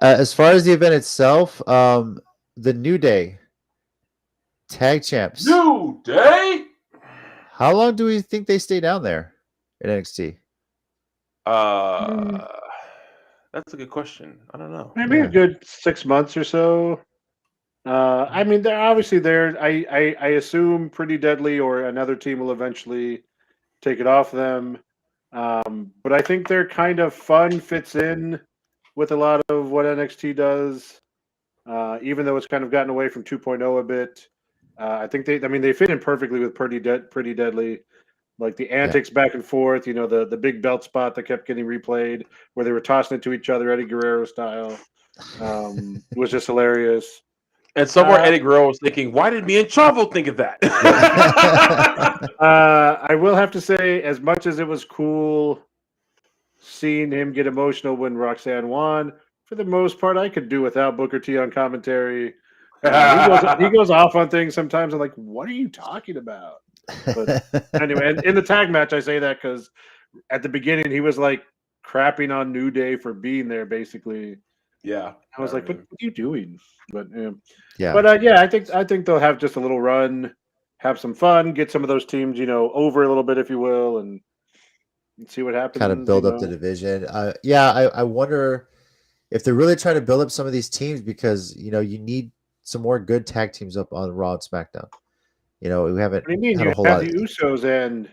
As far as the event itself, the New Day tag champs. New Day. How long do we think they stay down there in NXT? That's a good question. I don't know. Maybe a good 6 months or so. I mean, they're obviously there. I assume Pretty Deadly or another team will eventually take it off them. But I think their kind of fun fits in with a lot of what NXT does, even though it's kind of gotten away from 2.0 a bit. I think they fit in perfectly with Pretty Deadly. Like the antics back and forth, the big belt spot that kept getting replayed where they were tossing it to each other, Eddie Guerrero style, was just hilarious. And somewhere Eddie Guerrero was thinking, why did me and Chavo think of that? I will have to say, as much as it was cool seeing him get emotional when Roxanne won, for the most part, I could do without Booker T on commentary. He goes off on things sometimes. I'm like, what are you talking about? But anyway, in the tag match, I say that because at the beginning he was like crapping on New Day for being there, basically. Yeah, I was like, "What are you doing?" But yeah, I think they'll have just a little run, have some fun, get some of those teams, over a little bit, if you will, and see what happens. Kind of build up the division. I wonder if they're really trying to build up some of these teams because you need some more good tag teams up on Raw and SmackDown. We haven't. What do you mean? Had You a whole have lot the Usos and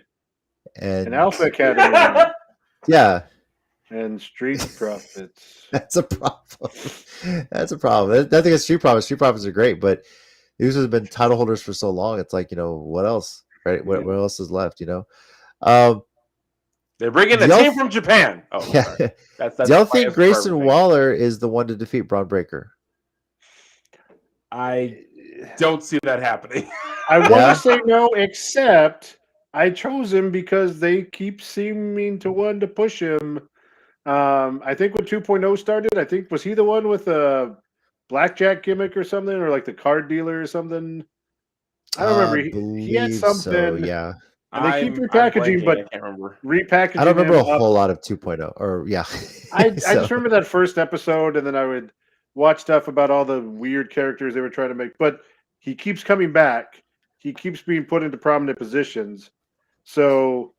and Alpha Academy. Yeah. And Street Profits. That's a problem. That's a problem. Nothing against Street Profits. Street Profits are great, but the Usos have been title holders for so long. It's like, what else? Right? What else is left? They're bringing a team from Japan. Oh, yeah. Sorry. That's do y'all think Grayson Waller is the one to defeat Braun Breaker? I don't see that happening. I want to say no, except I chose him because they keep seeming to want to push him. I think when 2.0 started, was he the one with a blackjack gimmick or something, or like the card dealer or something? I don't remember. He had something. So, yeah. And they keep repackaging, but I can't remember. Repackaging. I don't remember a whole lot of 2.0. Or I just remember that first episode, and then I would watch stuff about all the weird characters they were trying to make. But he keeps coming back. He keeps being put into prominent positions. So,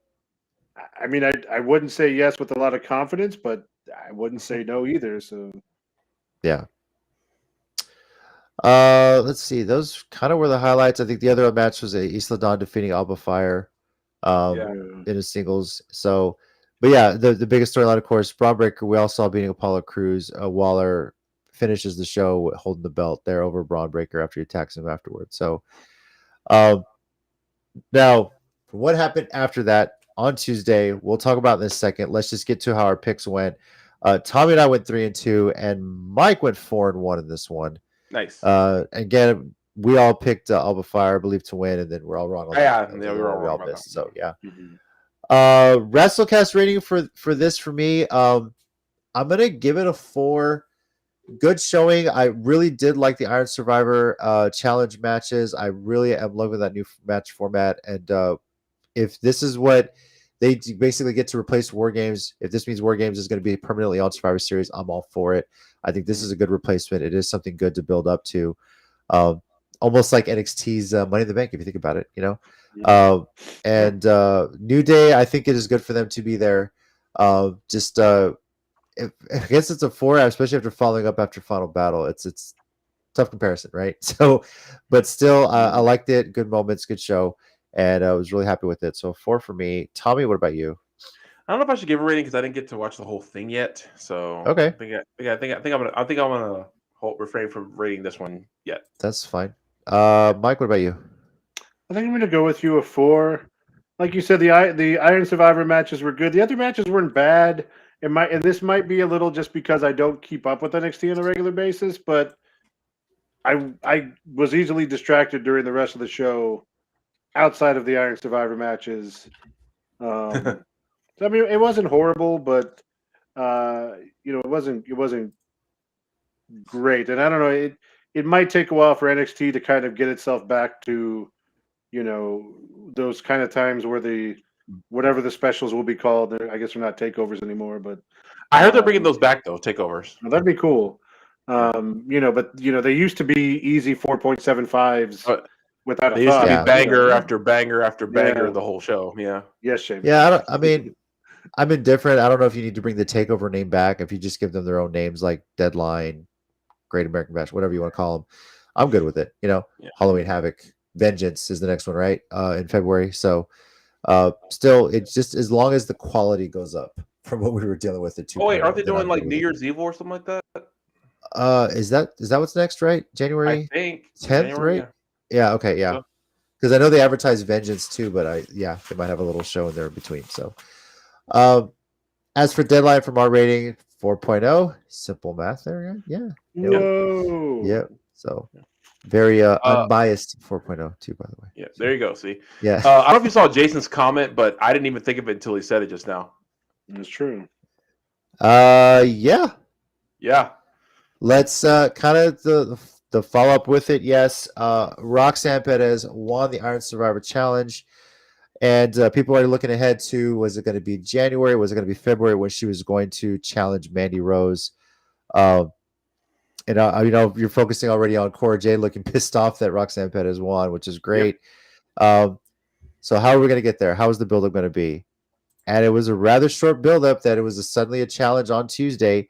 I mean, I wouldn't say yes with a lot of confidence, but I wouldn't say no either. So, yeah. Let's see. Those kind of were the highlights. I think the other match was Isla Dawn defeating Alba Fire in a singles. So, but yeah, the biggest storyline, of course, Braun Breaker, we all saw beating Apollo Crews. Waller finishes the show holding the belt there over Braun Breaker after he attacks him afterwards. So, now, what happened after that on Tuesday, we'll talk about in a second. Let's just get to how our picks went. Tommy and I went 3-2, and Mike went 4-1 in this one. Nice. Again, we all picked Alba Fire, I believe, to win, and then we're all wrong. We were all wrong. Missed, so yeah. WrestleCast rating for this for me, I'm gonna give it a 4. Good showing. I really did like the Iron Survivor challenge matches. I really am loving that new match format. And if this is what they basically get to replace War Games, if this means War Games is going to be permanently on Survivor Series, I'm all for it. I think this is a good replacement. It is something good to build up to. Almost like NXT's Money in the Bank, if you think about it, And New Day, I think it is good for them to be there. I guess it's a 4, especially after following up after Final Battle. It's tough comparison, right? So, but still, I liked it. Good moments, good show, and I was really happy with it. So 4 for me. Tommy, what about you? I don't know if I should give a rating because I didn't get to watch the whole thing yet. So okay, I think I'm gonna refrain from rating this one yet. That's fine. Mike, what about you? I think I'm gonna go with you a 4. Like you said, the Iron Survivor matches were good. The other matches weren't bad. And this might be a little just because I don't keep up with NXT on a regular basis, but I was easily distracted during the rest of the show outside of the Iron Survivor matches. I mean, it wasn't horrible, but it wasn't great. And I don't know, it might take a while for NXT to kind of get itself back to, those kind of times where whatever the specials will be called. I guess they're not takeovers anymore, but I heard they're bringing those back though, takeovers. that'd be cool. But they used to be easy 4.75s without they a used thought. to be banger after banger after banger Yeah. the whole show. Yeah. Yes, Shane. Yeah, I'm indifferent. I don't know if you need to bring the takeover name back. If you just give them their own names like Deadline, Great American Bash, whatever you want to call them, I'm good with it. Halloween Havoc, Vengeance is the next one, right? In February. So still, it's just as long as the quality goes up from what we were dealing with at 2. Oh wait, aren't they doing like New Year's Evil or something like that? Is that what's next, right? January I think 10th, right? Yeah, okay, yeah. Because I know they advertise Vengeance too, but they might have a little show in there in between. So as for Deadline from our rating, 4.0, simple math there, yeah. Whoa. Yeah. So very unbiased 4.0 too, by the way. Yeah, there you go. See, yeah. I don't know if you saw Jason's comment, but I didn't even think of it until he said it just now. That's true. Yeah. Yeah. Let's kind of the follow up with it. Yes, Roxanne Perez won the Iron Survivor Challenge, and people are looking ahead to, was it going to be January? Was it going to be February when she was going to challenge Mandy Rose? And you're focusing already on Cora Jade looking pissed off that Roxanne Perez won, which is great. Yep. So how are we going to get there? How is the buildup going to be? And it was a rather short buildup that it was suddenly a challenge on Tuesday.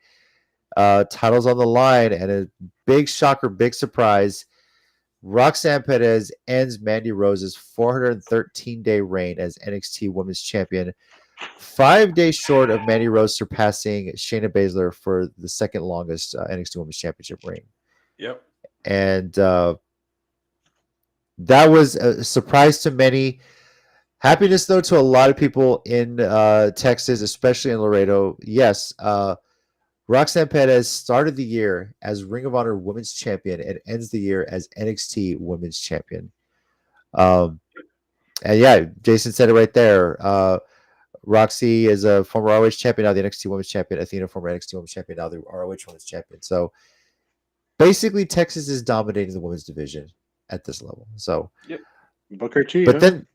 Titles on the line, and a big shocker, big surprise. Roxanne Perez ends Mandy Rose's 413-day reign as NXT Women's Champion, 5 days short of Mandy Rose surpassing Shayna Baszler for the second longest NXT Women's Championship reign. Yep. And that was a surprise to many. Happiness, though, to a lot of people in Texas, especially in Laredo. Yes, Roxanne Perez started the year as Ring of Honor Women's Champion and ends the year as NXT Women's Champion. And yeah, Jason said it right there. Roxy is a former ROH champion, now the NXT Women's Champion. Athena, former NXT Women's Champion, now the ROH Women's Champion. So basically, Texas is dominating the women's division at this level. So, yep. Booker T. But then,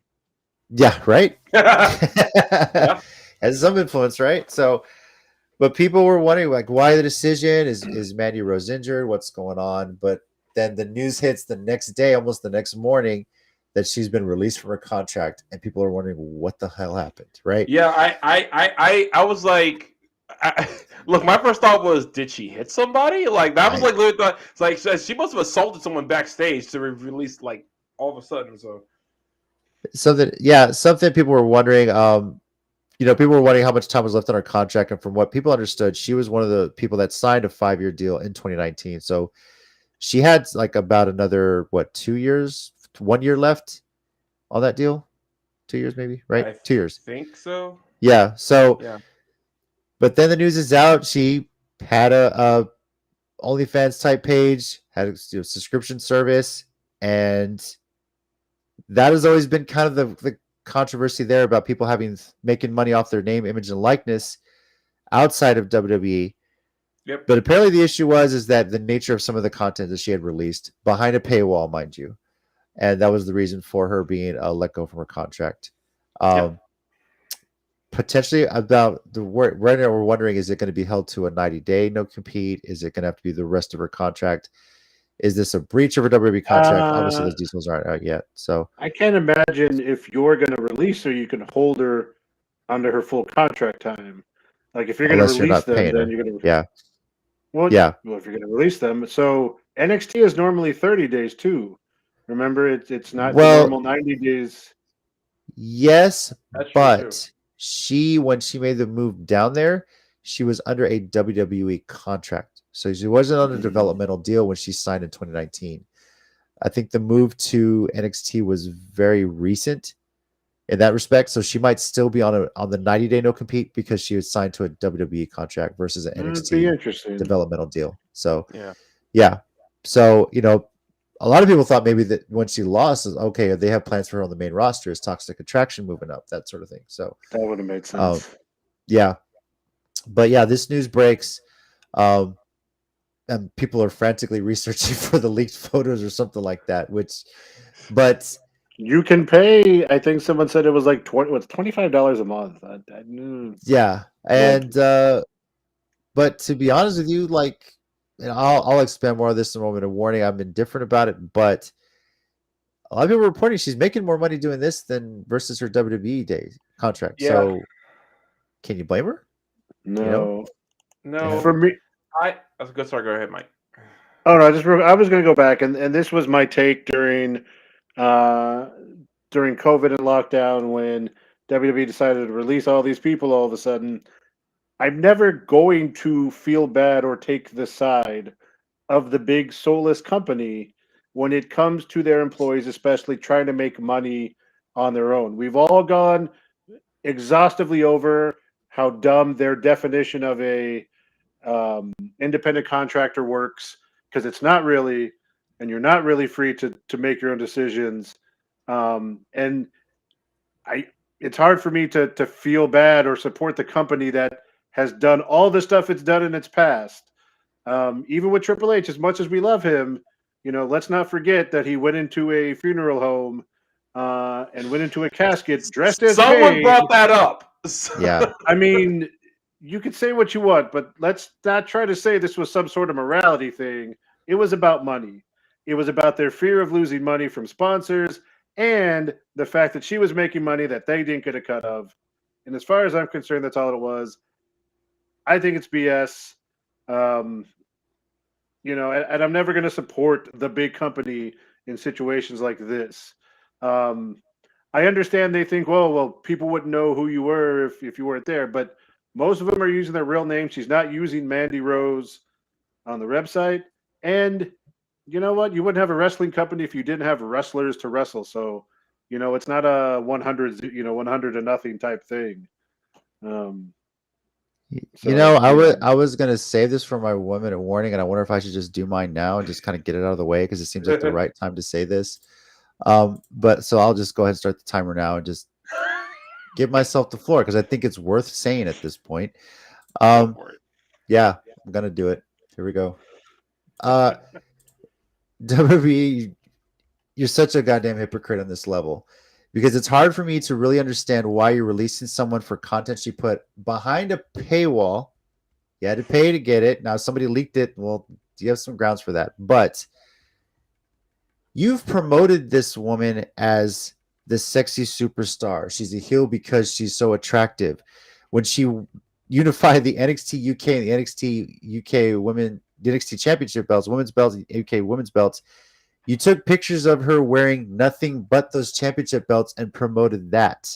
yeah, right? Yeah. Has some influence, right? So, but people were wondering, like, why the decision? Is Mandy Rose injured? What's going on? But then the news hits the next day, almost the next morning, that she's been released from her contract, and people are wondering what the hell happened, right? Yeah, I was like, look, my first thought was, did she hit somebody? Like that was like literally thought. It's like she must have assaulted someone backstage to release like all of a sudden. So something people were wondering. People were wondering how much time was left on her contract, and from what people understood, she was one of the people that signed a 5-year deal in 2019. So she had like about another 2 years, 1 year left on that deal. 2 years, maybe, right? 2 years. I think so. Yeah. So, yeah. But then the news is out. She had a OnlyFans type page, had a subscription service, and that has always been kind of the controversy there about people making money off their name, image, and likeness outside of WWE. Yep. But apparently the issue is that the nature of some of the content that she had released behind a paywall, mind you, and that was the reason for her being let go from her contract. Potentially about right now we're wondering, is it going to be held to a 90-day no compete? Is it going to have to be the rest of her contract? Is this a breach of her WWE contract? Obviously, those details aren't out yet. So I can't imagine if you're going to release her, you can hold her under her full contract time. Like if you're going to release them, then you're going to Well, if you're going to release them, so NXT is normally 30 days too. Remember, it's not the normal 90 days. Yes, but when she made the move down there, she was under a WWE contract. So she wasn't on a developmental deal when she signed in 2019. I think the move to NXT was very recent in that respect. So she might still be on the 90-day no compete because she was signed to a WWE contract versus an NXT developmental deal. So yeah. So, a lot of people thought maybe that when she lost, okay, they have plans for her on the main roster, is Toxic Attraction moving up, that sort of thing. So that would have made sense. But this news breaks. people are frantically researching for the leaked photos or something like that. But you can pay. I think someone said it was like $25 a month. yeah, and but to be honest with you, like, and I'll expand more on this in a moment of warning. I'm indifferent about it, but a lot of people are reporting she's making more money doing this than versus her WWE days contract. Yeah. So can you blame her? No. No. For me, I was good. Sorry, go ahead, Mike. Oh no, I was going to go back, and this was my take during COVID and lockdown when WWE decided to release all these people all of a sudden. I'm never going to feel bad or take the side of the big soulless company when it comes to their employees, especially trying to make money on their own. We've all gone exhaustively over how dumb their definition of a independent contractor works, because it's not really, and you're not really free to make your own decisions. And it's hard for me to feel bad or support the company that has done all the stuff it's done in its past. Even with Triple H, as much as we love him, let's not forget that he went into a funeral home and went into a casket dressed as someone Kane. brought that up. Yeah. I mean, you could say what you want, but let's not try to say this was some sort of morality thing. It was about money. It was about their fear of losing money from sponsors and the fact that she was making money that they didn't get a cut of. And as far as I'm concerned, that's all it was. I think it's BS. And I'm never going to support the big company in situations like this. I understand they think, well, people wouldn't know who you were if you weren't there, but most of them are using their real name. She's not using Mandy Rose on the website. And you know what? You wouldn't have a wrestling company if you didn't have wrestlers to wrestle. So, it's not a 100 to nothing type thing. I was gonna save this for my 1 minute warning, and I wonder if I should just do mine now and just kind of get it out of the way because it seems like the right time to say this. But so I'll just go ahead and start the timer now and just give myself the floor because I think it's worth saying at this point. Yeah, I'm gonna do it. Here we go. WWE, you're such a goddamn hypocrite on this level because it's hard for me to really understand why you're releasing someone for content she put behind a paywall. You had to pay to get it. Now somebody leaked it. Well, you have some grounds for that, but you've promoted this woman as the sexy superstar. She's a heel because she's so attractive. When she unified the NXT UK and the NXT UK women, the NXT Championship belts, women's belts, UK women's belts, you took pictures of her wearing nothing but those championship belts and promoted that.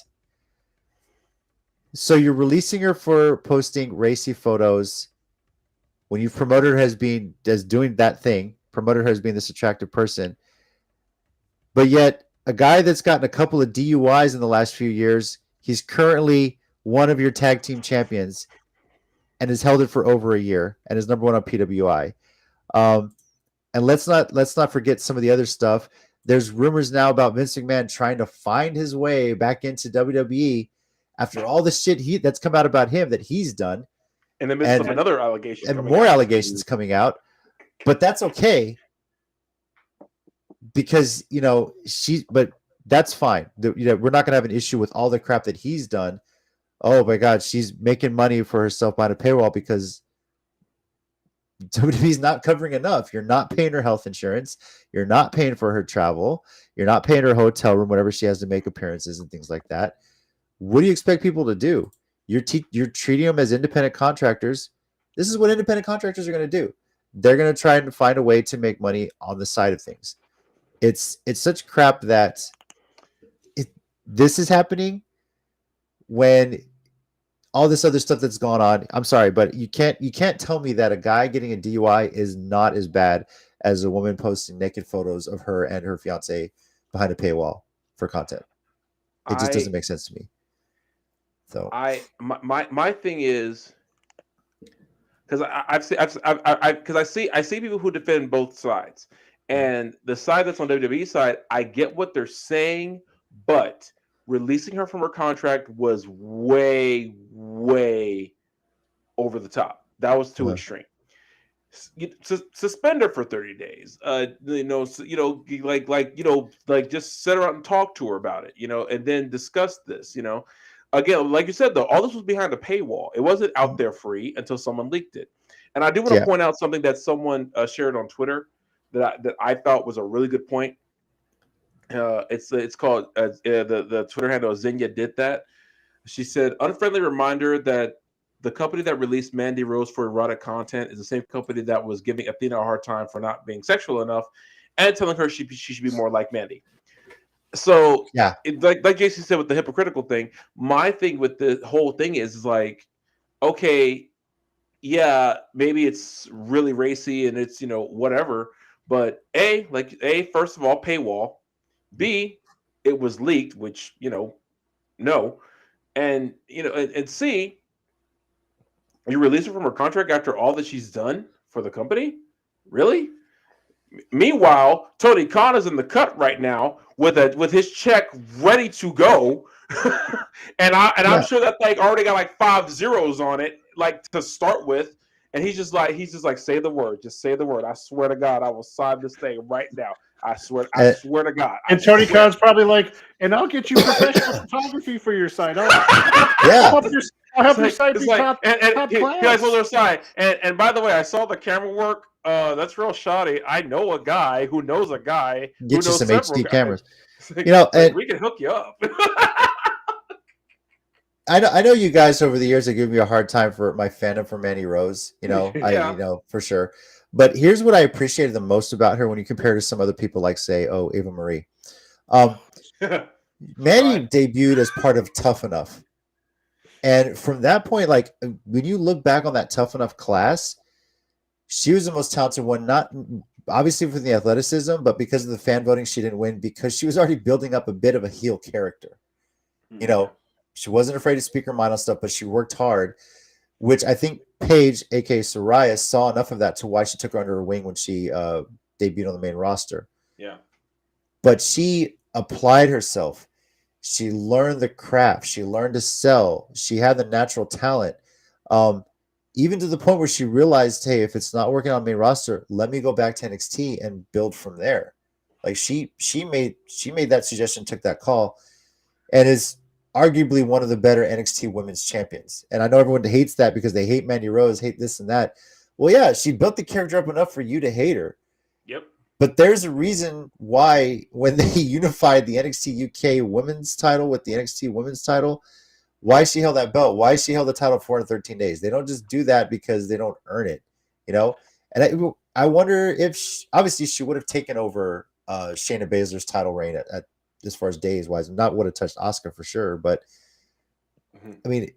So you're releasing her for posting racy photos when you've promoted her as doing that thing, promoted her as being this attractive person. But yet, a guy that's gotten a couple of DUIs in the last few years, he's currently one of your tag team champions and has held it for over a year and is number one on PWI. And let's not forget some of the other stuff. There's rumors now about Vince McMahon trying to find his way back into WWE after all the shit that's come out about him that he's done. In the midst of another allegation. And more allegations coming out. But that's okay. Because, but that's fine. We're not going to have an issue with all the crap that he's done. Oh my God, she's making money for herself behind a paywall because WWE's not covering enough. You're not paying her health insurance. You're not paying for her travel. You're not paying her hotel room, whatever she has to make appearances and things like that. What do you expect people to do? You're treating them as independent contractors. This is what independent contractors are going to do. They're going to try and find a way to make money on the side of things. It's such crap that this is happening when all this other stuff that's gone on. I'm sorry, but you can't tell me that a guy getting a DUI is not as bad as a woman posting naked photos of her and her fiance behind a paywall for content. It just doesn't make sense to me. So my thing is because I see people who defend both sides, and the side that's on WWE side, I get what they're saying, but releasing her from her contract was way over the top. That was too extreme. suspend her for 30 days. Just sit around and talk to her about it, and then discuss this, Again, like you said, though, all this was behind a paywall. It wasn't out there free until someone leaked it. And I do want to point out something that someone shared on Twitter that I thought was a really good point. It's called the Twitter handle Xenia Did That. She said, unfriendly reminder that the company that released Mandy Rose for erotic content is the same company that was giving Athena a hard time for not being sexual enough and telling her she should be more like Mandy. So, like JC said with the hypocritical thing, my thing with the whole thing is like, okay, yeah, maybe it's really racy and it's, whatever. But first of all, paywall. B, it was leaked, which, no. And, and C, you release her from her contract after all that she's done for the company? Really? Meanwhile, Tony Khan is in the cut right now with his check ready to go. and I'm sure that thing already got like 5 zeros on it, like to start with. And he's just like, say the word. Just say the word. I swear to God, I will sign this thing right now. I swear to God. And Tony Khan's probably like, and I'll get you professional photography for your site. I'll help your site be top class. Guys, on their side. And by the way, I saw the camera work. That's real shoddy. I know a guy who knows a guy who knows you some HD guys. cameras. And we can hook you up. I know you guys over the years have given me a hard time for my fandom for Mandy Rose. For sure. But here's what I appreciated the most about her when you compare her to some other people, like say, Ava Marie. Mandy debuted as part of Tough Enough, and from that point, like when you look back on that Tough Enough class, she was the most talented one. Not obviously for the athleticism, but because of the fan voting, she didn't win because she was already building up a bit of a heel character. She wasn't afraid to speak her mind on stuff, but she worked hard, which I think Paige, aka Soraya, saw enough of that to why she took her under her wing when she debuted on the main roster. Yeah. But she applied herself. She learned the craft. She learned to sell. She had the natural talent. Even to the point where she realized, hey, if it's not working on main roster, let me go back to NXT and build from there. Like she made that suggestion, took that call, and is arguably one of the better NXT women's champions. And I know everyone hates that because they hate Mandy Rose, hate this and that. Well, yeah, she built the character up enough for you to hate her. Yep. But there's a reason why when they unified the NXT UK women's title with the NXT women's title, why she held that belt, why she held the title 413 days. They don't just do that because they don't earn it, And I wonder if, obviously, she would have taken over Shayna Baszler's title reign at as far as days wise, not would have touched Asuka for sure, but I mean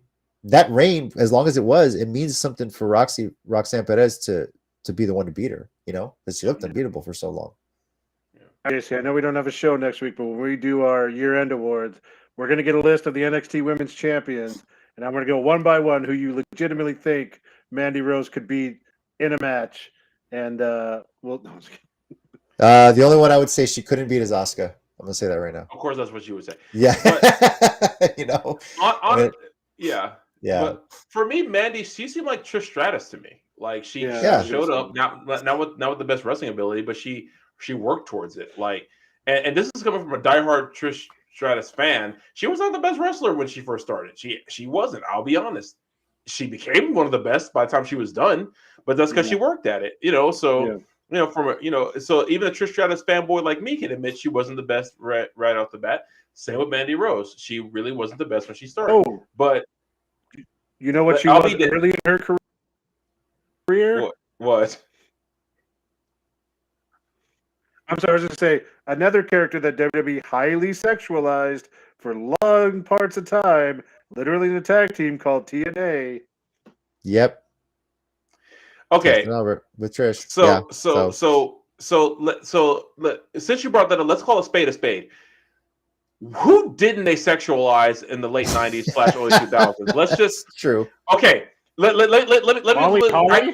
that reign, as long as it was, it means something for Roxanne Perez to be the one to beat her, because she looked unbeatable for so long. Casey, I know we don't have a show next week, but when we do our year-end awards, we're going to get a list of the NXT Women's Champions, and I'm going to go one by one who you legitimately think Mandy Rose could beat in a match, and the only one I would say she couldn't beat is Asuka. I'm gonna say that right now. Of course, that's what you would say. Yeah, but, yeah. But for me, Mandy, she seemed like Trish Stratus to me. Like she showed up not with the best wrestling ability, but she worked towards it. Like, and this is coming from a diehard Trish Stratus fan. She was not the best wrestler when she first started. She wasn't. I'll be honest. She became one of the best by the time she was done, but that's because she worked at it. So. Yeah. So even a Trish Stratus fanboy like me can admit she wasn't the best right off the bat. Same with Mandy Rose. She really wasn't the best when she started. Oh, but you know what she was early in her career? What? I'm sorry, I was going to say, another character that WWE highly sexualized for long parts of time, literally in the tag team called TNA. Yep. Okay, with Trish. So since you brought that up, let's call a spade a spade. Who didn't they sexualize in the late '90s / early 2000s? Let's just true. Okay, let me. Literally,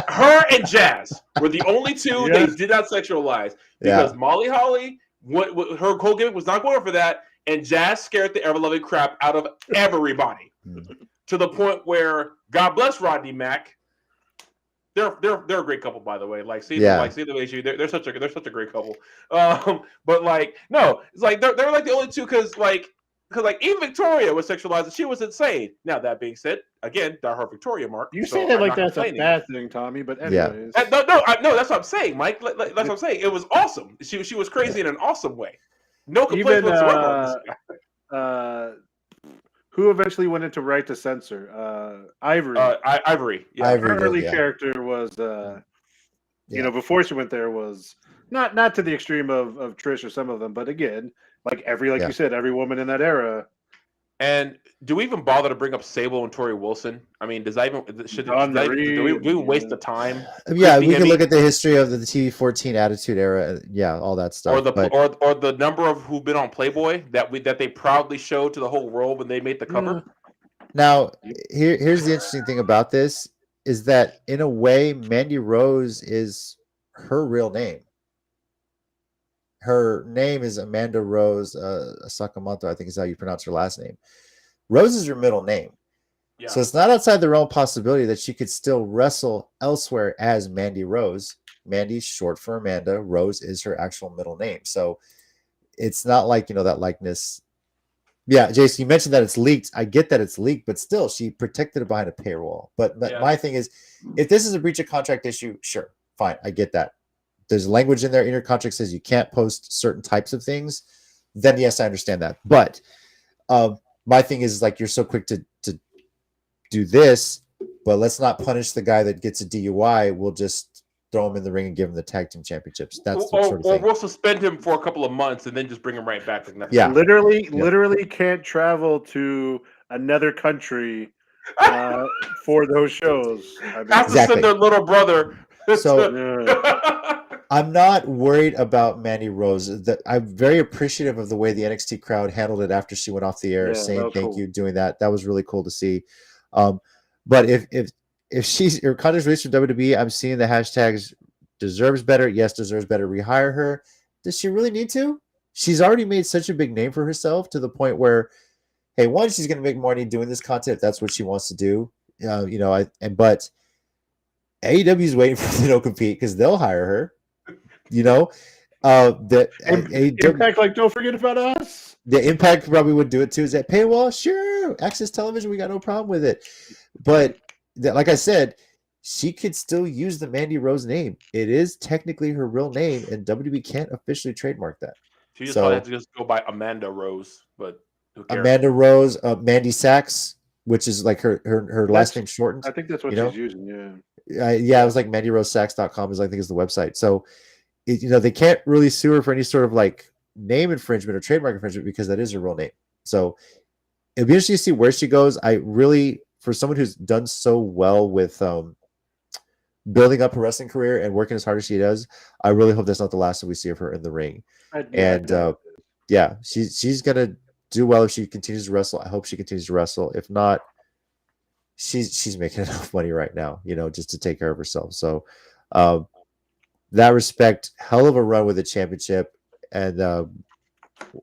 her and Jazz were the only two they did not sexualize because Molly Holly, what her whole gimmick was not going for that, and Jazz scared the ever-loving crap out of everybody. To the point where, God bless Rodney Mack, They're a great couple, by the way. Like see Yeah. them issue. They're such a great couple. But like no, it's like they're like the only two because even Victoria was sexualized and she was insane. Now that being said, again, her Victoria mark. You so say that I'm like not that's a complaining. bad thing, Tommy. But Yeah. anyways, No, that's what I'm saying, Mike. That's what I'm saying. It was awesome. She was crazy in an awesome way. No complaints whatsoever. Who eventually went into right to censor? Ivory. Ivory. Yeah. Ivory Her early yeah. character was, before she went there was not to the extreme of Trish or some of them, but again, like you said, every woman in that era. And do we even bother to bring up Sable and Tori Wilson? I mean, do we waste the time? Yeah, we can look at the history of the TV14 Attitude Era. Yeah, all that stuff. Or the number of who've been on Playboy that they proudly showed to the whole world when they made the cover. Now, here's the interesting thing about this is that in a way, Mandy Rose is her real name. Her name is Amanda Rose Sakamoto, I think is how you pronounce her last name. Rose is her middle name. Yeah. So it's not outside the realm of possibility that she could still wrestle elsewhere as Mandy Rose. Mandy's short for Amanda. Rose is her actual middle name. So it's not like, that likeness. Yeah, Jason, you mentioned that it's leaked. I get that it's leaked, but still, she protected it behind a paywall. But my thing is, if this is a breach of contract issue, sure, fine. I get that. There's language in there in your contract says you can't post certain types of things, then yes, I understand that. But my thing is like you're so quick to do this, but let's not punish the guy that gets a DUI. We'll just throw him in the ring and give him the tag team championships. That's the sort of thing. Or we'll suspend him for a couple of months and then just bring him right back. Yeah, literally can't travel to another country for those shows. I mean, have to send their little brother. So I'm not worried about Mandy Rose. I'm very appreciative of the way the NXT crowd handled it after she went off the air, saying thank you, doing that. That was really cool to see. But if her contract released from WWE, I'm seeing the hashtags deserves better. Yes, deserves better. Rehire her. Does she really need to? She's already made such a big name for herself to the point where, hey, one, she's going to make money doing this content if that's what she wants to do. But AEW is waiting for the no compete because they'll hire her. Impact, like, don't forget about us. The Impact probably would do it too. Is that paywall? Sure. Access Television, we got no problem with it. But like I said, she could still use the Mandy Rose name. It is technically her real name, and WWE can't officially trademark that. She just probably has to just go by Amanda Rose, but who cares? Amanda Rose, Mandy Sachs, which is like her last name shortened. I think that's what she's using. Yeah. It was like MandyRoseSachs.com is I think is the website. So, they can't really sue her for any sort of like name infringement or trademark infringement because that is her real name. So it'll be interesting to see where she goes. I really, for someone who's done so well with building up her wrestling career and working as hard as she does, I really hope that's not the last that we see of her in the ring. She's gonna do well if she continues to wrestle. I hope she continues to wrestle. If not, she's making enough money right now, just to take care of herself. So that respect, hell of a run with the championship, and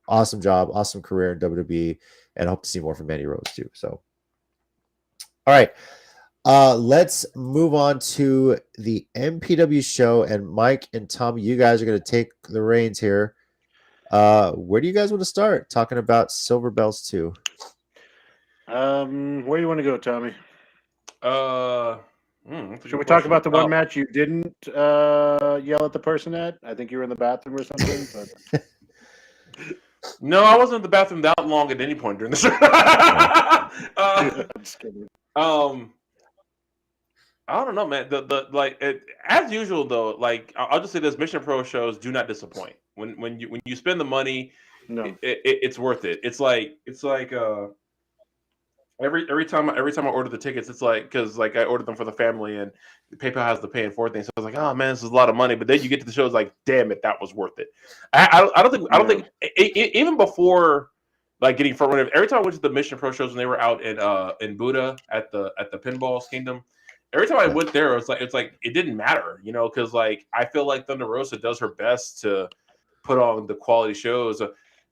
awesome job, awesome career in WWE, and I hope to see more from Mandy Rose too. So, all right, let's move on to the MPW show. And Mike and Tommy, you guys are going to take the reins here. Where do you guys want to start talking about Silver Bells 2? Where do you want to go, Tommy? Should we talk about the one match you didn't yell at the person at? I think you were in the bathroom or something. But... No, I wasn't in the bathroom that long at any point during the show. I'm just kidding. I don't know, man. As usual though. Like I'll just say this: Mission Pro shows do not disappoint. When you spend the money, it's worth it. It's like every time I order the tickets, it's like because like I ordered them for the family and PayPal has the pay and forward thing. So I was like, oh man, this is a lot of money. But then you get to the show, it's like, damn it, that was worth it. I don't think even before like getting front runner. Every time I went to the Mission Pro shows when they were out in Buda at the Pinballs Kingdom. Every time I went there, it's like it didn't matter, because like I feel like Thunder Rosa does her best to put on the quality shows,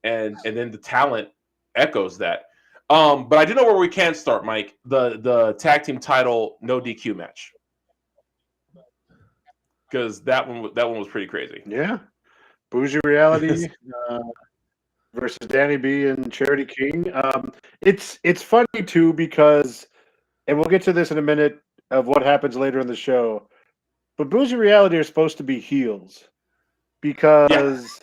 and then the talent echoes that. But I do know where we can start, Mike. The tag team title no DQ match. because that one was pretty crazy. Yeah, Bougie Reality versus Danny B and Charity King. It's funny too because, and we'll get to this in a minute of what happens later in the show. But Bougie Reality are supposed to be heels because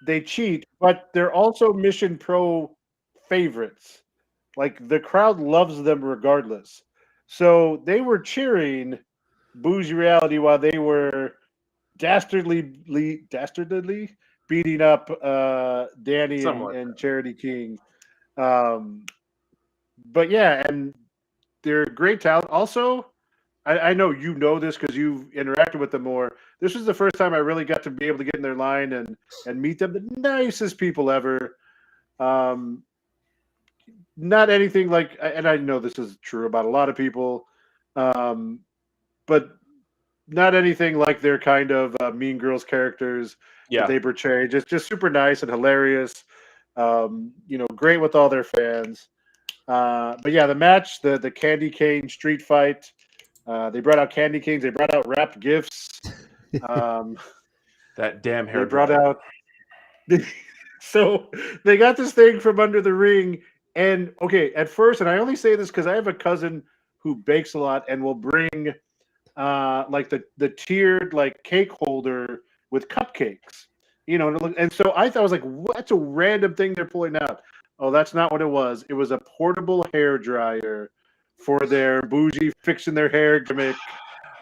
they cheat, but they're also Mission Pro favorites. Like the crowd loves them regardless. So they were cheering Bougie Reality while they were dastardly beating up Danny and Charity King. But yeah, and they're great talent. Also, I know you know this because you've interacted with them more. This was the first time I really got to be able to get in their line and meet them. The nicest people ever. Not anything like, and I know this is true about a lot of people, but not anything like their kind of Mean Girls characters that they portray. Just super nice and hilarious. Great with all their fans. But yeah, the match, the candy cane street fight. They brought out candy canes. They brought out wrapped gifts. That damn hair. They brought out. So they got this thing from under the ring. And okay, at first, and I only say this because I have a cousin who bakes a lot and will bring like the tiered like cake holder with cupcakes. And so I thought, I was like, what's a random thing they're pulling out? Oh, that's not what it was. It was a portable hair dryer for their bougie fixing their hair gimmick.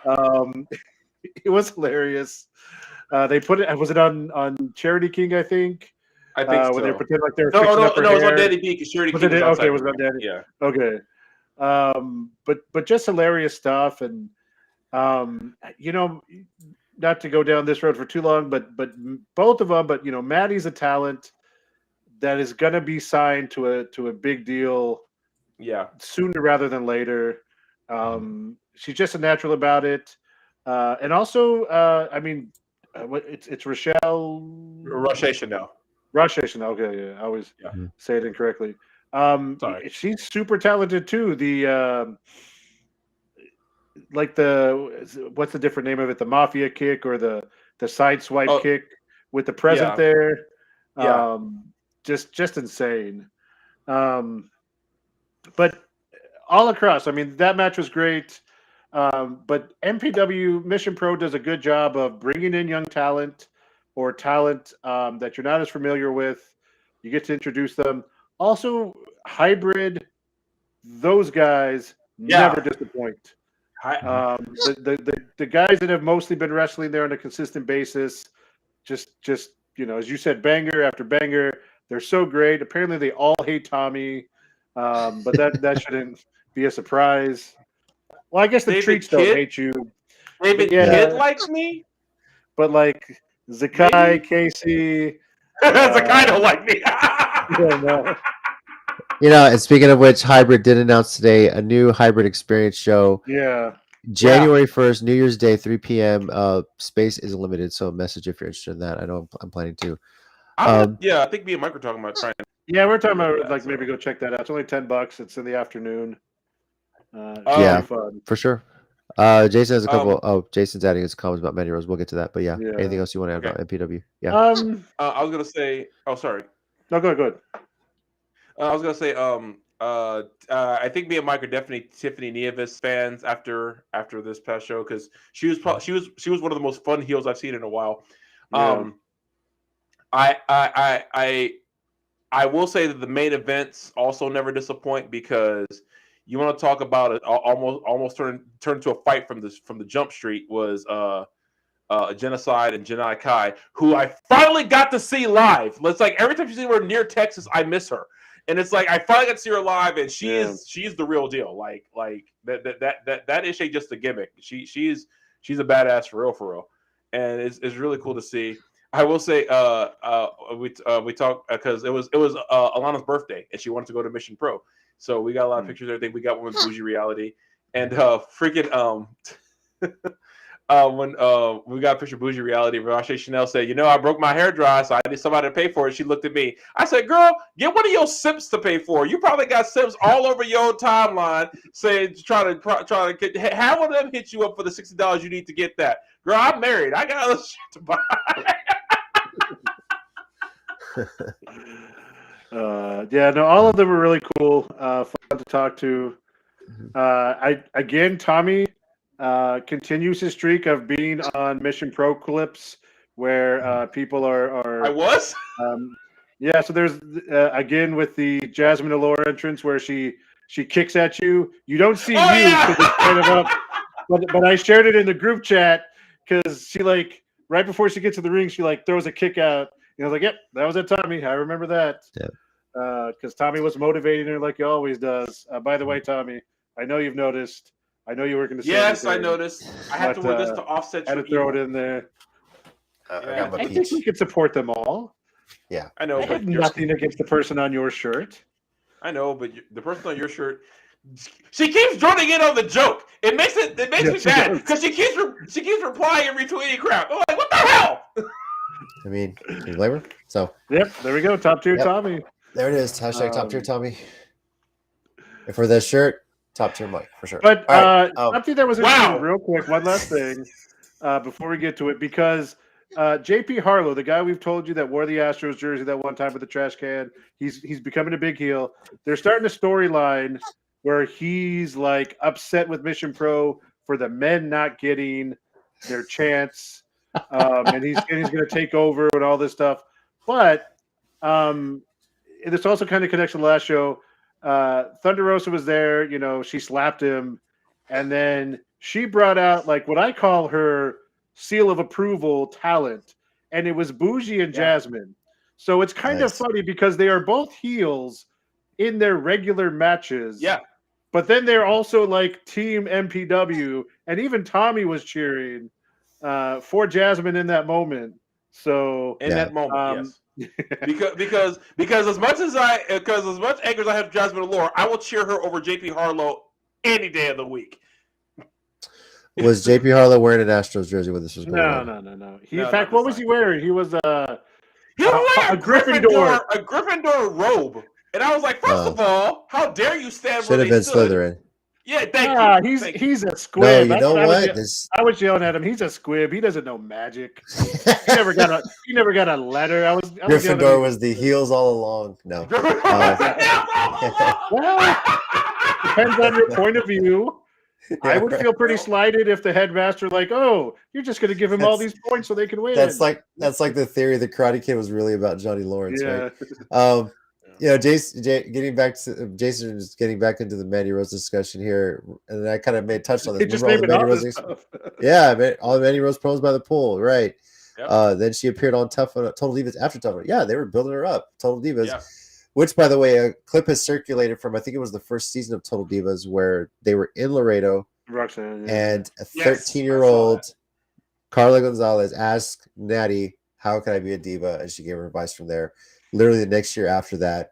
It was hilarious. They put it. Was it on Charity King? I think. I think so. When they pretend like they're fixing up her no, hair. it was on Danny B. Because Charity King was outside. Okay, it was on Danny. Yeah. Okay. But just hilarious stuff, and not to go down this road for too long, but both of them. But Maddie's a talent that is going to be signed to a big deal. Yeah. Sooner rather than later. She's just a natural about it. And also, it's Rochelle. Roche Chanel. Roche Chanel. Okay, yeah. I always say it incorrectly. Sorry. She's super talented too. What's the different name of it? The mafia kick or the side swipe kick with the present there. Yeah. Just insane. But all across, that match was great. But MPW Mission Pro does a good job of bringing in young talent or talent that you're not as familiar with. You get to introduce them. Also, hybrid, those guys never disappoint. The guys that have mostly been wrestling there on a consistent basis, just as you said, banger after banger. They're so great. Apparently, they all hate Tommy, but that shouldn't be a surprise. Well, I guess the treats don't hate you. David Kidd likes me, but like Zakai, Casey, Zakai don't like me. And speaking of which, Hybrid did announce today a new Hybrid Experience show. Yeah. January 1st, New Year's Day, 3 p.m. Space is limited, so message if you're interested in that. I know I'm planning to. I think me and Mike were talking about trying. Yeah, we're talking about maybe go check that out. It's only $10. It's in the afternoon. Fun. For sure. Jason has a couple. Jason's adding his comments about Mandy Rose. We'll get to that. But anything else you want to add about MPW? Yeah. I was gonna say. Oh, sorry. No, go ahead. I was gonna say. I think me and Mike are definitely Tiffany Nieves fans after this past show because she was one of the most fun heels I've seen in a while. Yeah. I will say that the main events also never disappoint because you want to talk about it almost turned to a fight from the jump street was Genocide and Janai Kai, who I finally got to see live. It's like every time you see her near Texas, I miss her. And it's like I finally got to see her live, and she's the real deal. Like that ish ain't just a gimmick. She's a badass for real. And it's really cool to see. I will say we talked because it was Alana's birthday, and she wanted to go to Mission Pro. So we got a lot of pictures and everything. We got one with Bougie Reality. And when we got a picture of Bougie Reality, Roche Chanel said, I broke my hair dry, so I need somebody to pay for it. She looked at me. I said, girl, get one of your simps to pay for it. You probably got simps all over your timeline saying, trying to have one of them hit you up for the $60 you need to get that. Girl, I'm married. I got other shit to buy. All of them were really cool. Fun to talk to. Tommy continues his streak of being on Mission Pro clips where people are. I was. So there's again with the Jasmine Allure entrance where she kicks at you. You don't see because it's kind of up, but I shared it in the group chat because she right before she gets to the ring, she throws a kick out. I was like, yep, that was it, Tommy. I remember that. Yeah. Because Tommy was motivating her like he always does. By the way, Tommy, I know you've noticed. I know you were going to say yes, anything, I noticed. I had to wear this to offset. I had to throw it in in there. I think we could support them all. Yeah, I know. I have nothing against the person on your shirt. I know, but the person on your shirt, she keeps joining in on the joke. It makes me mad because she keeps replying and retweeting crap. I'm like, what the hell? I mean, can you blame her? So yep, there we go. Top tier Tommy. There it is. Hashtag top tier Tommy. And for that shirt, top tier Mike for sure. But something that was interesting, real quick, one last thing before we get to it, because JP Harlow, the guy we've told you that wore the Astros jersey that one time with the trash can, he's becoming a big heel. They're starting a storyline where he's upset with Mission Pro for the men not getting their chance. And he's going to take over and all this stuff. But this also kind of connects to the last show. Thunder Rosa was there. She slapped him. And then she brought out what I call her seal of approval talent. And it was Bougie and Jasmine. So it's kind of funny because they are both heels in their regular matches. Yeah. But then they're also Team MPW. And even Tommy was cheering for Jasmine in that moment. So that moment, yes. because as much anger as I have Jasmine Allure, I will cheer her over JP Harlow any day of the week. Was JP Harlow wearing an Astros jersey when this was going on? No. In fact, what was he wearing? He was a Gryffindor robe. And I was like, first of all, how dare you stand should have been Slytherin. Yeah, thank you. He's a squib. No, you know what? I was yelling at him. He's a squib. He doesn't know magic. He never got a letter. Gryffindor was the heels all along. No. Well, depends on your point of view. I would feel pretty slighted if the headmaster you're just going to give him all these points so they can win. That's like the theory the Karate Kid was really about Johnny Lawrence, right? Jason is getting back into the Mandy Rose discussion here, and I kind of touched on this. Just all the Mandy Rose promos by the pool, right? Yep. Then she appeared on Total Divas after Total. Yeah, they were building her up, Total Divas, which, by the way, a clip has circulated from I think it was the first season of Total Divas where they were in Laredo, Roxanne, and a 13-year-old Carla Gonzalez asked Natty, "How can I be a diva?" and she gave her advice from there. Literally the next year after that,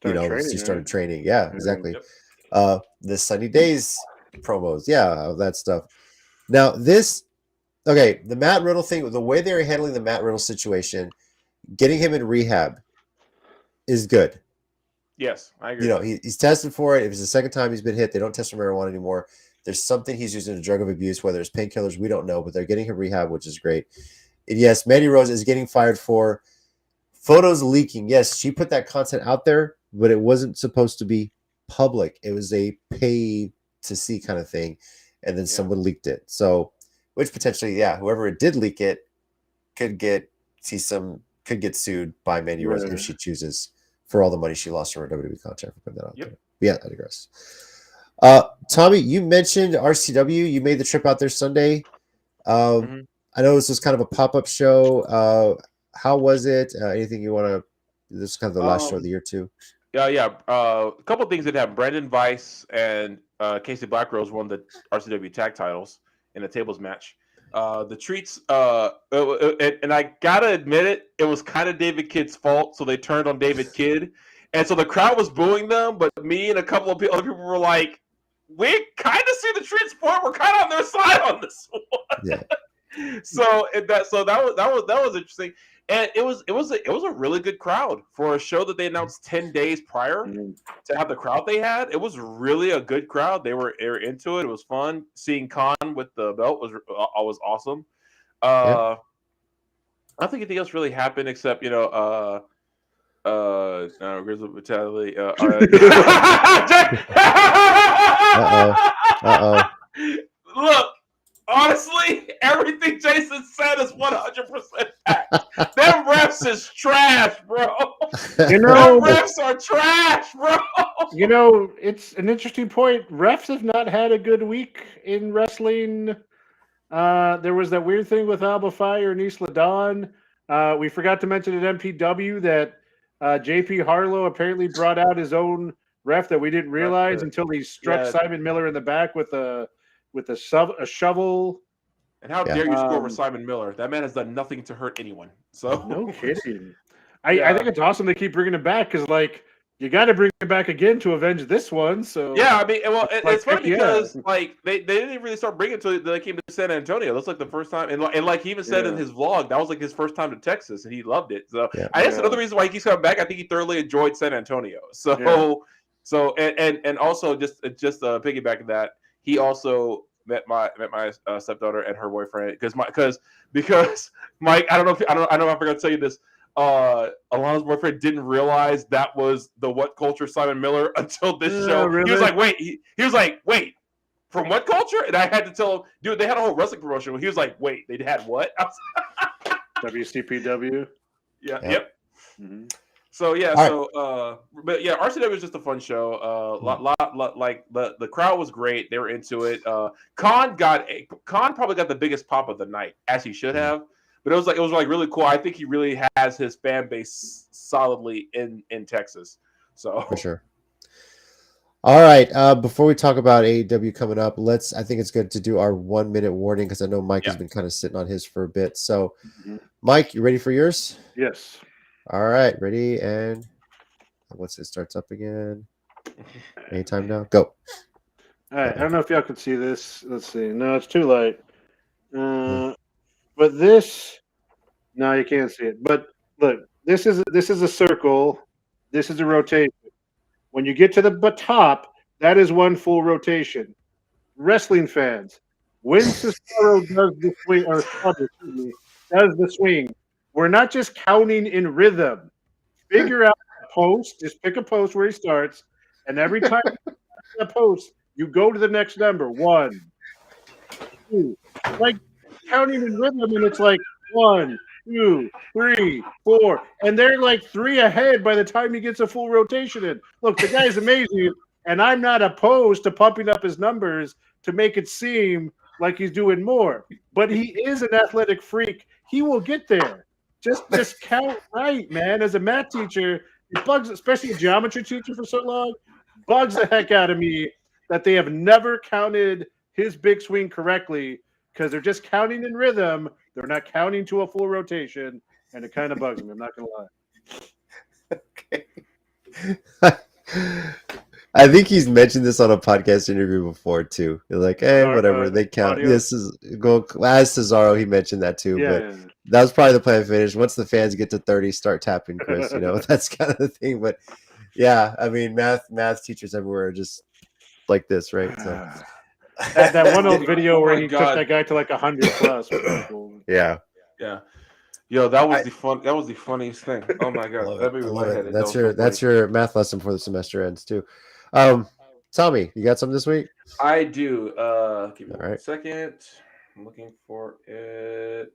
she started training. Yeah, exactly. Yep. The Sunny Days promos. Yeah, that stuff. Now the Matt Riddle thing, the way they were handling the Matt Riddle situation, getting him in rehab is good. Yes, I agree. He's tested for it. If it's the second time he's been hit, they don't test for marijuana anymore. There's something he's using a drug of abuse, whether it's painkillers, we don't know, but they're getting him rehab, which is great. And yes, Mandy Rose is getting fired for photos leaking. Yes, she put that content out there, but it wasn't supposed to be public. It was a pay to see kind of thing. And then someone leaked it. So, which potentially, whoever did leak it could get sued by Mandy Rose if she chooses for all the money she lost from her WWE contract for putting that out there. Yeah, I digress. Tommy, you mentioned RCW. You made the trip out there Sunday. I know this was kind of a pop-up show. How was it? Anything you want to? This is kind of the last show of the year too. A couple of things that happened. Brandon Weiss and Casey Blackrose won the RCW tag titles in a tables match. The treats, and I gotta admit it was kind of David Kidd's fault. So they turned on David Kidd, and so the crowd was booing them. But me and a couple of other people were like, we kind of see the trend sport. We're kind of on their side on this one. Yeah. So that was interesting, and it was a really good crowd for a show that they announced 10 days prior to have the crowd they had. It was really a good crowd. They were into it. It was fun. Seeing Khan with the belt was awesome. I don't think anything else really happened except Grizzly Brutality. Look. Honestly, everything Jason said is 100% fact. Them refs is trash, bro. Them refs are trash, bro. It's an interesting point. Refs have not had a good week in wrestling. There was that weird thing with Alba Fire and Isla Dawn. We forgot to mention at MPW that JP Harlow apparently brought out his own ref that we didn't realize until he struck Simon Miller in the back with a shovel. And how dare you score over Simon Miller? That man has done nothing to hurt anyone. So no kidding. I think it's awesome they keep bringing it back because, like, you got to bring it back again to avenge this one. So yeah, I mean, well, it's funny because like they didn't really start bringing it until they came to San Antonio. That's like the first time, and like he even said in his vlog that was like his first time to Texas, and he loved it. So I guess another reason why he keeps coming back, I think he thoroughly enjoyed San Antonio. So and also just piggybacking that, he also met my stepdaughter and her boyfriend because Mike, I don't know if I forgot to tell you this. Alana's boyfriend didn't realize that was the What Culture Simon Miller until this show. Really? He was like, wait. He was like, wait, from What Culture? And I had to tell him, dude, they had a whole wrestling promotion. He was like, wait, they had what? WCPW. Yeah. Yep. Mm-hmm. So but yeah, RCW was just a fun show. Like the crowd was great. They were into it. Khan probably got the biggest pop of the night, as he should have. But it was really cool. I think he really has his fan base solidly in Texas. So for sure. All right. Before we talk about AEW coming up, I think it's good to do our 1 minute warning because I know Mike has been kind of sitting on his for a bit. So, Mike, you ready for yours? Yes. All right, ready, and once it starts up again, anytime now, go. All right, I don't know if y'all can see this. Let's see. No, it's too light. But this, no, you can't see it. But look, this is a circle. This is a rotation. When you get to the top, that is one full rotation. Wrestling fans, when Cesaro does the swing, does the swing, we're not just counting in rhythm. Figure out a post. Just pick a post where he starts, and every time you get a post, you go to the next number. 1, 2, like counting in rhythm, and it's like 1, 2, 3, 4, and they're like 3 ahead by the time he gets a full rotation in. Look, the guy's amazing, and I'm not opposed to pumping up his numbers to make it seem like he's doing more. But he is an athletic freak. He will get there. Just count right, man. As a math teacher, it bugs, especially a geometry teacher for so long, bugs the heck out of me that they have never counted his big swing correctly because they're just counting in rhythm. They're not counting to a full rotation, and it kind of bugs me. I'm not going to lie. Okay. I think he's mentioned this on a podcast interview before too. They're like, hey, whatever, they count. Claudio. This is go as Cesaro. He mentioned that too, but that was probably the plan finish. Once the fans get to 30, start tapping Chris. That's kind of the thing. But yeah, I mean, math teachers everywhere are just like this, right? So that one old video where he took that guy to like 100 plus. Yeah. Yo, that was the funniest thing. Oh my god, that made me lightheaded. That's your math lesson before the semester ends too. Tommy, you got something this week? I do. Give me 1 second. I'm looking for it.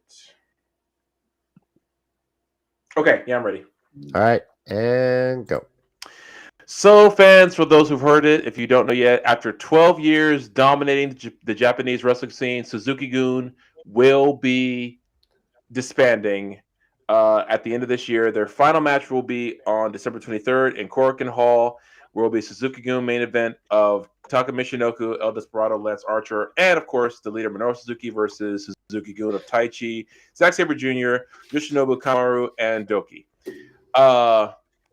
Okay, yeah, I'm ready. All right, and go. So, fans, for those who've heard it, if you don't know yet, after 12 years dominating the Japanese wrestling scene, Suzuki-Gun will be disbanding at the end of this year. Their final match will be on December 23rd in Korakuen Hall, where will be Suzuki-Gun main event of Taka Michinoku, El Desperado, Lance Archer, and of course the leader Minoru Suzuki versus Suzuki-Gun of Taichi, Zack Sabre Jr., Yoshinobu Kamaru, and Doki.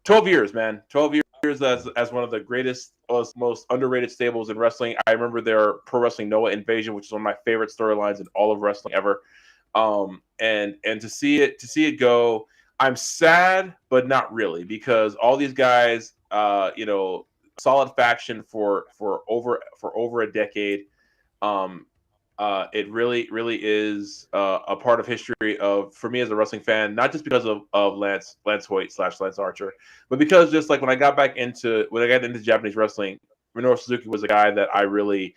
12 years, man. 12 years years as one of the greatest, most underrated stables in wrestling. I remember their Pro Wrestling Noah Invasion, which is one of my favorite storylines in all of wrestling ever. And to see it go, I'm sad, but not really, because all these guys, solid faction for over a decade. It really is a part of history for me as a wrestling fan, not just because of Lance Hoyt / Lance Archer, but because just like when I got into Japanese wrestling, Minoru Suzuki was a guy that I really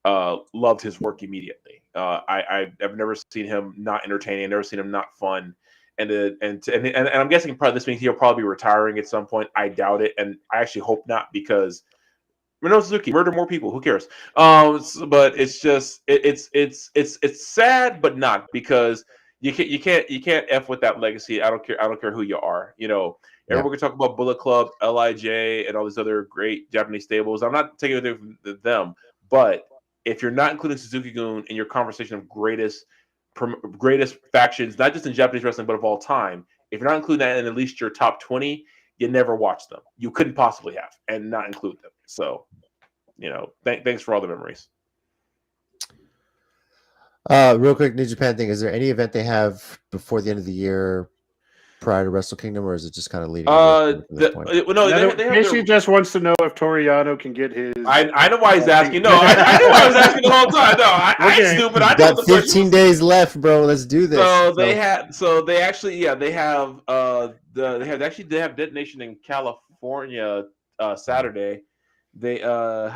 loved his work immediately. I've never seen him not entertaining. I've never seen him not fun. And I'm guessing probably this means he'll probably be retiring at some point. I doubt it, and I actually hope not, because Minoru Suzuki murder more people. Who cares? But it's just it's sad, but not, because you can't F with that legacy. I don't care who you are. Everyone can talk about Bullet Club, Lij, and all these other great Japanese stables. I'm not taking anything from them, but if you're not including Suzuki-Gun in your conversation of greatest factions, not just in Japanese wrestling but of all time, if you're not including that in at least your top 20, you never watched them. You couldn't possibly have and not include them. So, thanks for all the memories. Real quick, New Japan thing. Is there any event they have before the end of the year prior to Wrestle Kingdom, or is it just kind of leading? Casey just wants to know if Toriano can get his. I know why he's asking. No, I knew why I was asking the whole time. No, I ain't stupid. I know got 15 days left, bro. Let's do this. They have Detonation in California Saturday. They that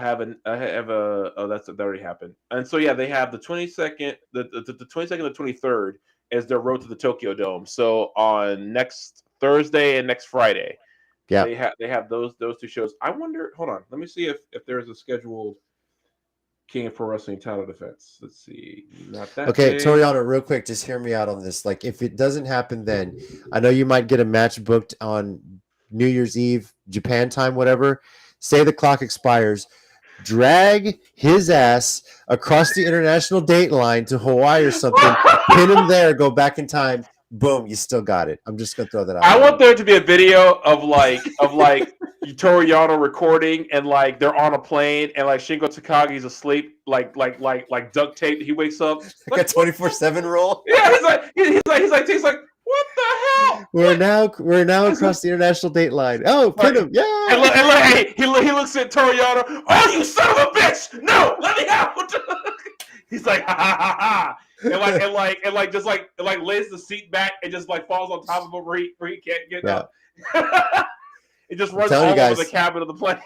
already happened. And so they have the 22nd, the 22nd and 23rd as their road to the Tokyo Dome. So on next Thursday and next Friday, they have those two shows. I wonder. Hold on, let me see if there's a scheduled King of Pro Wrestling title defense. Let's see. Not that. Okay, Toriano, real quick, just hear me out on this. Like, if it doesn't happen, then I know you might get a match booked on New Year's Eve, Japan time, whatever. Say the clock expires, drag his ass across the international date line to Hawaii or something, pin him there, go back in time, boom, you still got it. I'm just gonna throw that out. I want there to be a video of Toriano recording, and like they're on a plane, and like Shingo Takagi's asleep, like duct tape. He wakes up like a 24/7 roll. Yeah, he's like. What the hell? We're now across the international date line. Oh, pin him! Yeah. And he looks at Toriano. Oh, you son of a bitch! No, let me out. He's like, ha ha ha ha, and just lays the seat back and just like falls on top of him where he can't get up. It just runs all over the cabin of the plane.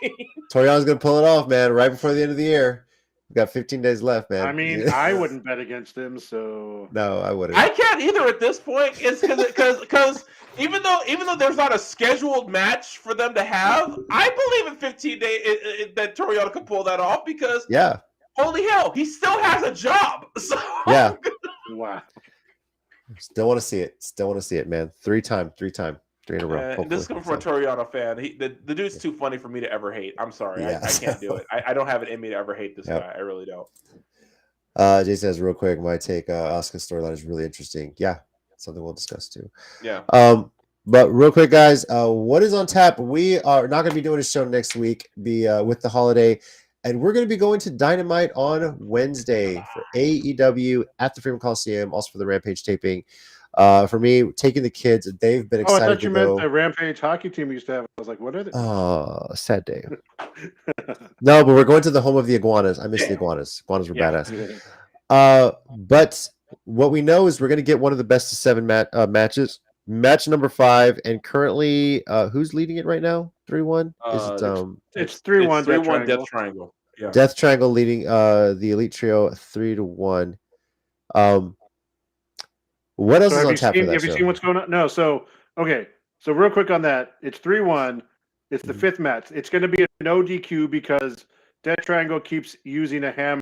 Toriano's gonna pull it off, man. Right before the end of the year. We've got 15 days left, man. I mean, I wouldn't bet against him, so no, I wouldn't. I can't either at this point. It's because even though there's not a scheduled match for them to have, I believe in 15 days that Toriano could pull that off, because holy hell, he still has a job. So wow. Still want to see it, man. Three in a row. This is coming from a Toriano fan. The dude's too funny for me to ever hate. I'm sorry. I can't do it. I don't have it in me to ever hate this guy. I really don't. Jay says real quick, my take, Asuka's storyline is really interesting. Yeah, something we'll discuss too. Yeah. But real quick, guys, what is on tap? We are not going to be doing a show next week, with the holiday, and we're going to be going to Dynamite on Wednesday for AEW at the Freedom Coliseum, also for the Rampage taping. For me, taking the kids, they've been excited. I thought you meant the Rampage hockey team we used to have. I was like, what are they? Sad day. No, but we're going to the home of the Iguanas. I miss the Iguanas. Iguanas were badass. But what we know is we're going to get one of the best of 7 matches. Match number 5, and currently, who's leading it right now? 3-1. It's 3-1. 3-1 Death Triangle. Yeah. Death Triangle leading the Elite Trio 3-1. What else is on tap for that show? Have you seen what's going on? No. So real quick on that. It's 3-1. It's the 5th match. It's going to be a no DQ because Death Triangle keeps using a hammer.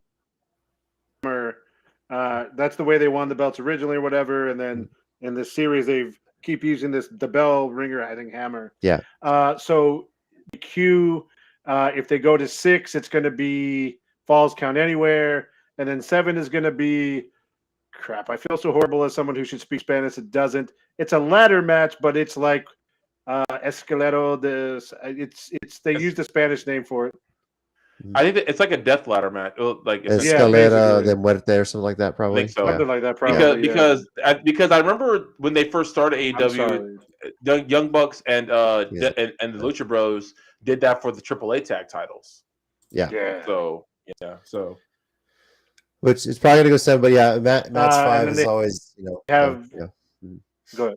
That's the way they won the belts originally or whatever. And then in this series, they keep using the bell ringer, I think, hammer. Yeah. So DQ, if they go to 6, it's going to be falls count anywhere. And then 7 is going to be crap. I feel so horrible as someone who should speak Spanish. It doesn't. It's a ladder match, but it's like Escalero. It's they used the Spanish name for it. I think that it's like a death ladder match. Like Escalera basically. de Muerte or something like that, probably. I think so. Something like that, probably. Because I remember when they first started AEW, Young Bucks and the Lucha Bros did that for the AAA tag titles. Yeah. So which is probably gonna go 7, but yeah, match 5 is always Go ahead.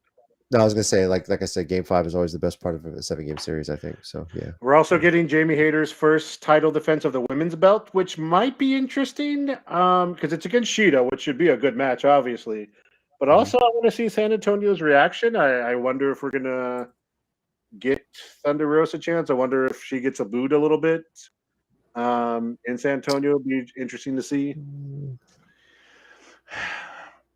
No, I was gonna say like I said, Game 5 is always the best part of a 7-game series, I think. So yeah. We're also getting Jamie Hayter's first title defense of the women's belt, which might be interesting because it's against Shida, which should be a good match, obviously. But also, I want to see San Antonio's reaction. I wonder if we're gonna get Thunder Rosa a chance. I wonder if she gets booed a little bit. In San Antonio, it'd be interesting to see.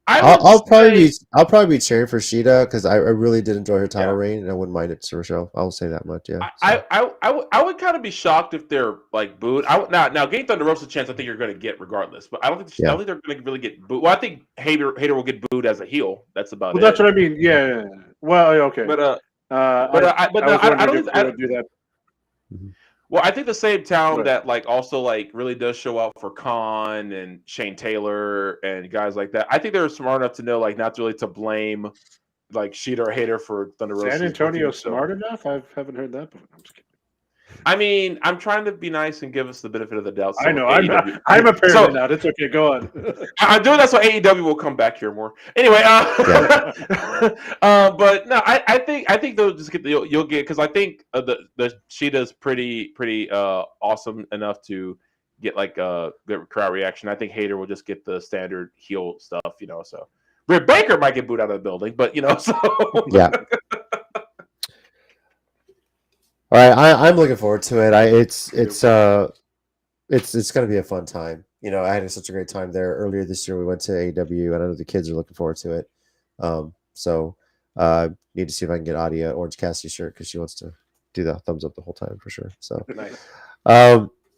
I'll probably be cheering for Shida because I really did enjoy her title reign, and I wouldn't mind it for a show. I'll say that much. Yeah. I would kind of be shocked if they're like booed. Now getting Thunder Rosa a chance, I think you're going to get regardless. But I don't think they're going to really get booed. Well, I think Hater will get booed as a heel. That's about it. That's what I mean. Yeah. Well, okay. I don't think do that. Well, I think the same town that like also like really does show up for Khan and Shane Taylor and guys like that. I think they're smart enough to know like not really to blame like Shida or Hater for Thunder Rosa. San Antonio smart enough? I haven't heard that before. I'm just kidding. I mean, I'm trying to be nice and give us the benefit of the doubt. So I know. I'm a parent now. It's okay. Go on. I'm doing that so AEW will come back here more. Anyway, but no, I think they'll just get you'll get because I think the Shida's pretty awesome enough to get like a good crowd reaction. I think Hater will just get the standard heel stuff, So Britt Baker might get booed out of the building, but so yeah. All right, I'm looking forward to it. It's going to be a fun time. I had such a great time there earlier this year. We went to AEW, and I know the kids are looking forward to it. So need to see if I can get Adia Orange Cassidy shirt because she wants to do the thumbs up the whole time for sure. So nice.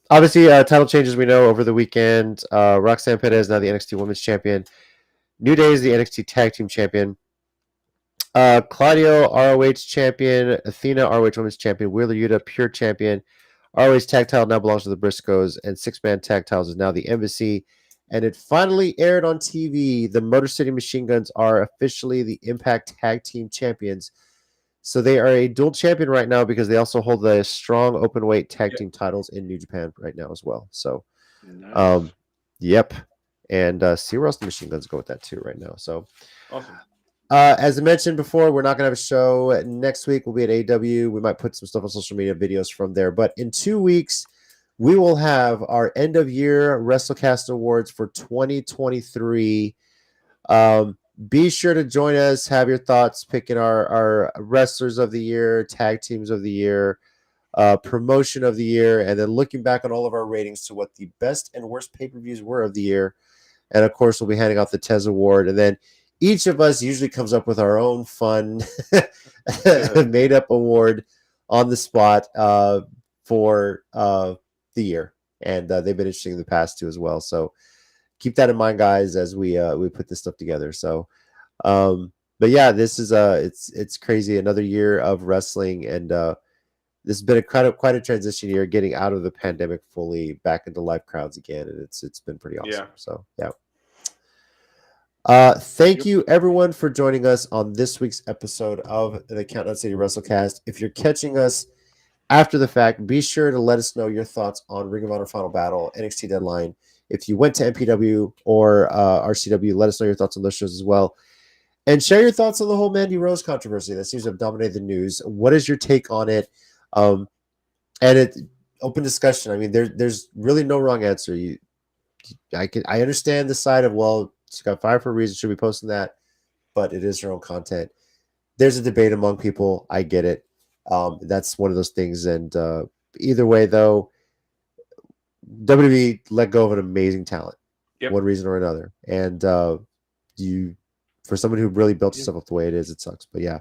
Obviously, title changes we know over the weekend. Roxanne Perez now the NXT Women's Champion. New Day is the NXT Tag Team Champion. Claudio, ROH champion. Athena, ROH Women's Champion. Wheeler Yuta, Pure Champion. ROH tag title now belongs to the Briscoes, and 6-man tag titles is now the Embassy. And it finally aired on TV. The Motor City Machine Guns are officially the Impact Tag Team Champions. So they are a dual champion right now because they also hold the strong openweight tag team titles in New Japan right now as well. So, nice. Yep. And see where else the Machine Guns go with that too right now. So, awesome. As I mentioned before, we're not going to have a show next week. We'll be at AW. We might put some stuff on social media videos from there. But in 2 weeks, we will have our end-of-year WrestleCast Awards for 2023. Be sure to join us. Have your thoughts picking our wrestlers of the year, tag teams of the year, promotion of the year, and then looking back on all of our ratings to what the best and worst pay-per-views were of the year. And, of course, we'll be handing out the Tez Award. And then each of us usually comes up with our own fun made-up award on the spot for the year. And they've been interesting in the past, too, as well. So keep that in mind, guys, as we put this stuff together. So, but, yeah, this is it's crazy. Another year of wrestling. And this has been quite a transition year, getting out of the pandemic fully back into live crowds again. And it's been pretty awesome. Yeah. So, yeah. Thank you everyone for joining us on this week's episode of the Countdown City WrestleCast. If you're catching us after the fact, be sure to let us know your thoughts on Ring of Honor Final Battle, NXT Deadline. If you went to MPW or RCW, let us know your thoughts on those shows as well. And share your thoughts on the whole Mandy Rose controversy that seems to have dominated the news. What is your take on it? And it open discussion. I mean, there's really no wrong answer. I understand the side of, well, she got fired for a reason. Should be posting that, but it is her own content. There's a debate among people. I get it. That's one of those things. And either way, though, WWE let go of an amazing talent, one reason or another. And for someone who really built herself up the way it is, it sucks. But yeah,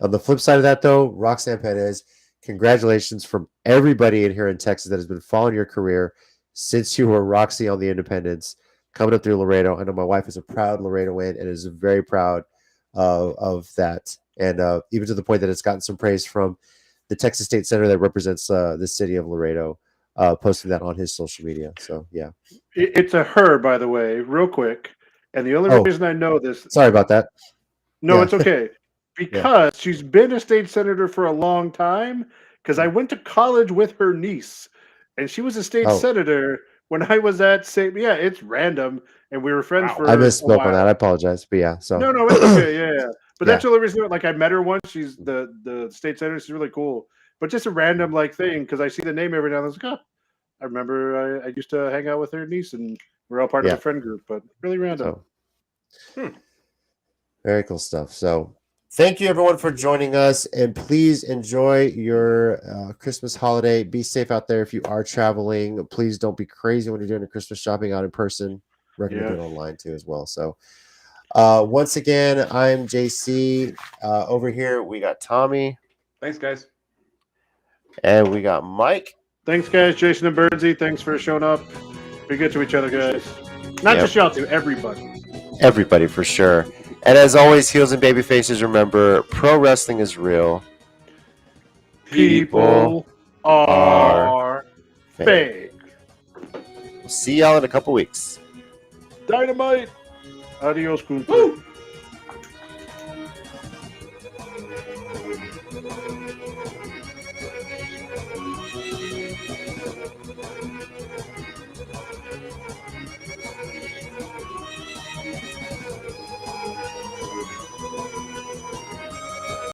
on the flip side of that, though, Roxanne Perez, congratulations from everybody in here in Texas that has been following your career since you were Roxy on the Independents. Coming up through Laredo. I know my wife is a proud Laredoan and is very proud of that And even to the point that it's gotten some praise from the Texas State Senator that represents the city of Laredo, posting that on his social media. So, yeah. It's a her, by the way, real quick. And the only reason I know this... Sorry about that. No, it's okay. Because she's been a state senator for a long time. Because I went to college with her niece. And she was a state senator when I was at St. Yeah, it's random. And we were friends for I misspoke on that. I apologize. But yeah, so. No, it's okay. Yeah. But that's the only reason. Like, I met her once. She's the state senator. She's really cool. But just a random, like, thing. Because I see the name every now and then. I was like, I remember I used to hang out with her niece. And we're all part of the friend group. But really random. Very cool stuff. So thank you everyone for joining us, and please enjoy your Christmas holiday. Be safe out there if you are traveling. Please don't be crazy when you're doing a Christmas shopping out in person. Recommend doing it online too as well. So once again, I'm JC. Over here we got Tommy. Thanks, guys. And we got Mike. Thanks, guys. Jason and Birdsey, thanks for showing up. Be good to each other, guys. Not just y'all, to everybody. Everybody, for sure. And as always, heels and baby faces, remember, pro wrestling is real. People are fake. We'll see y'all in a couple weeks. Dynamite. Adios, Kunta.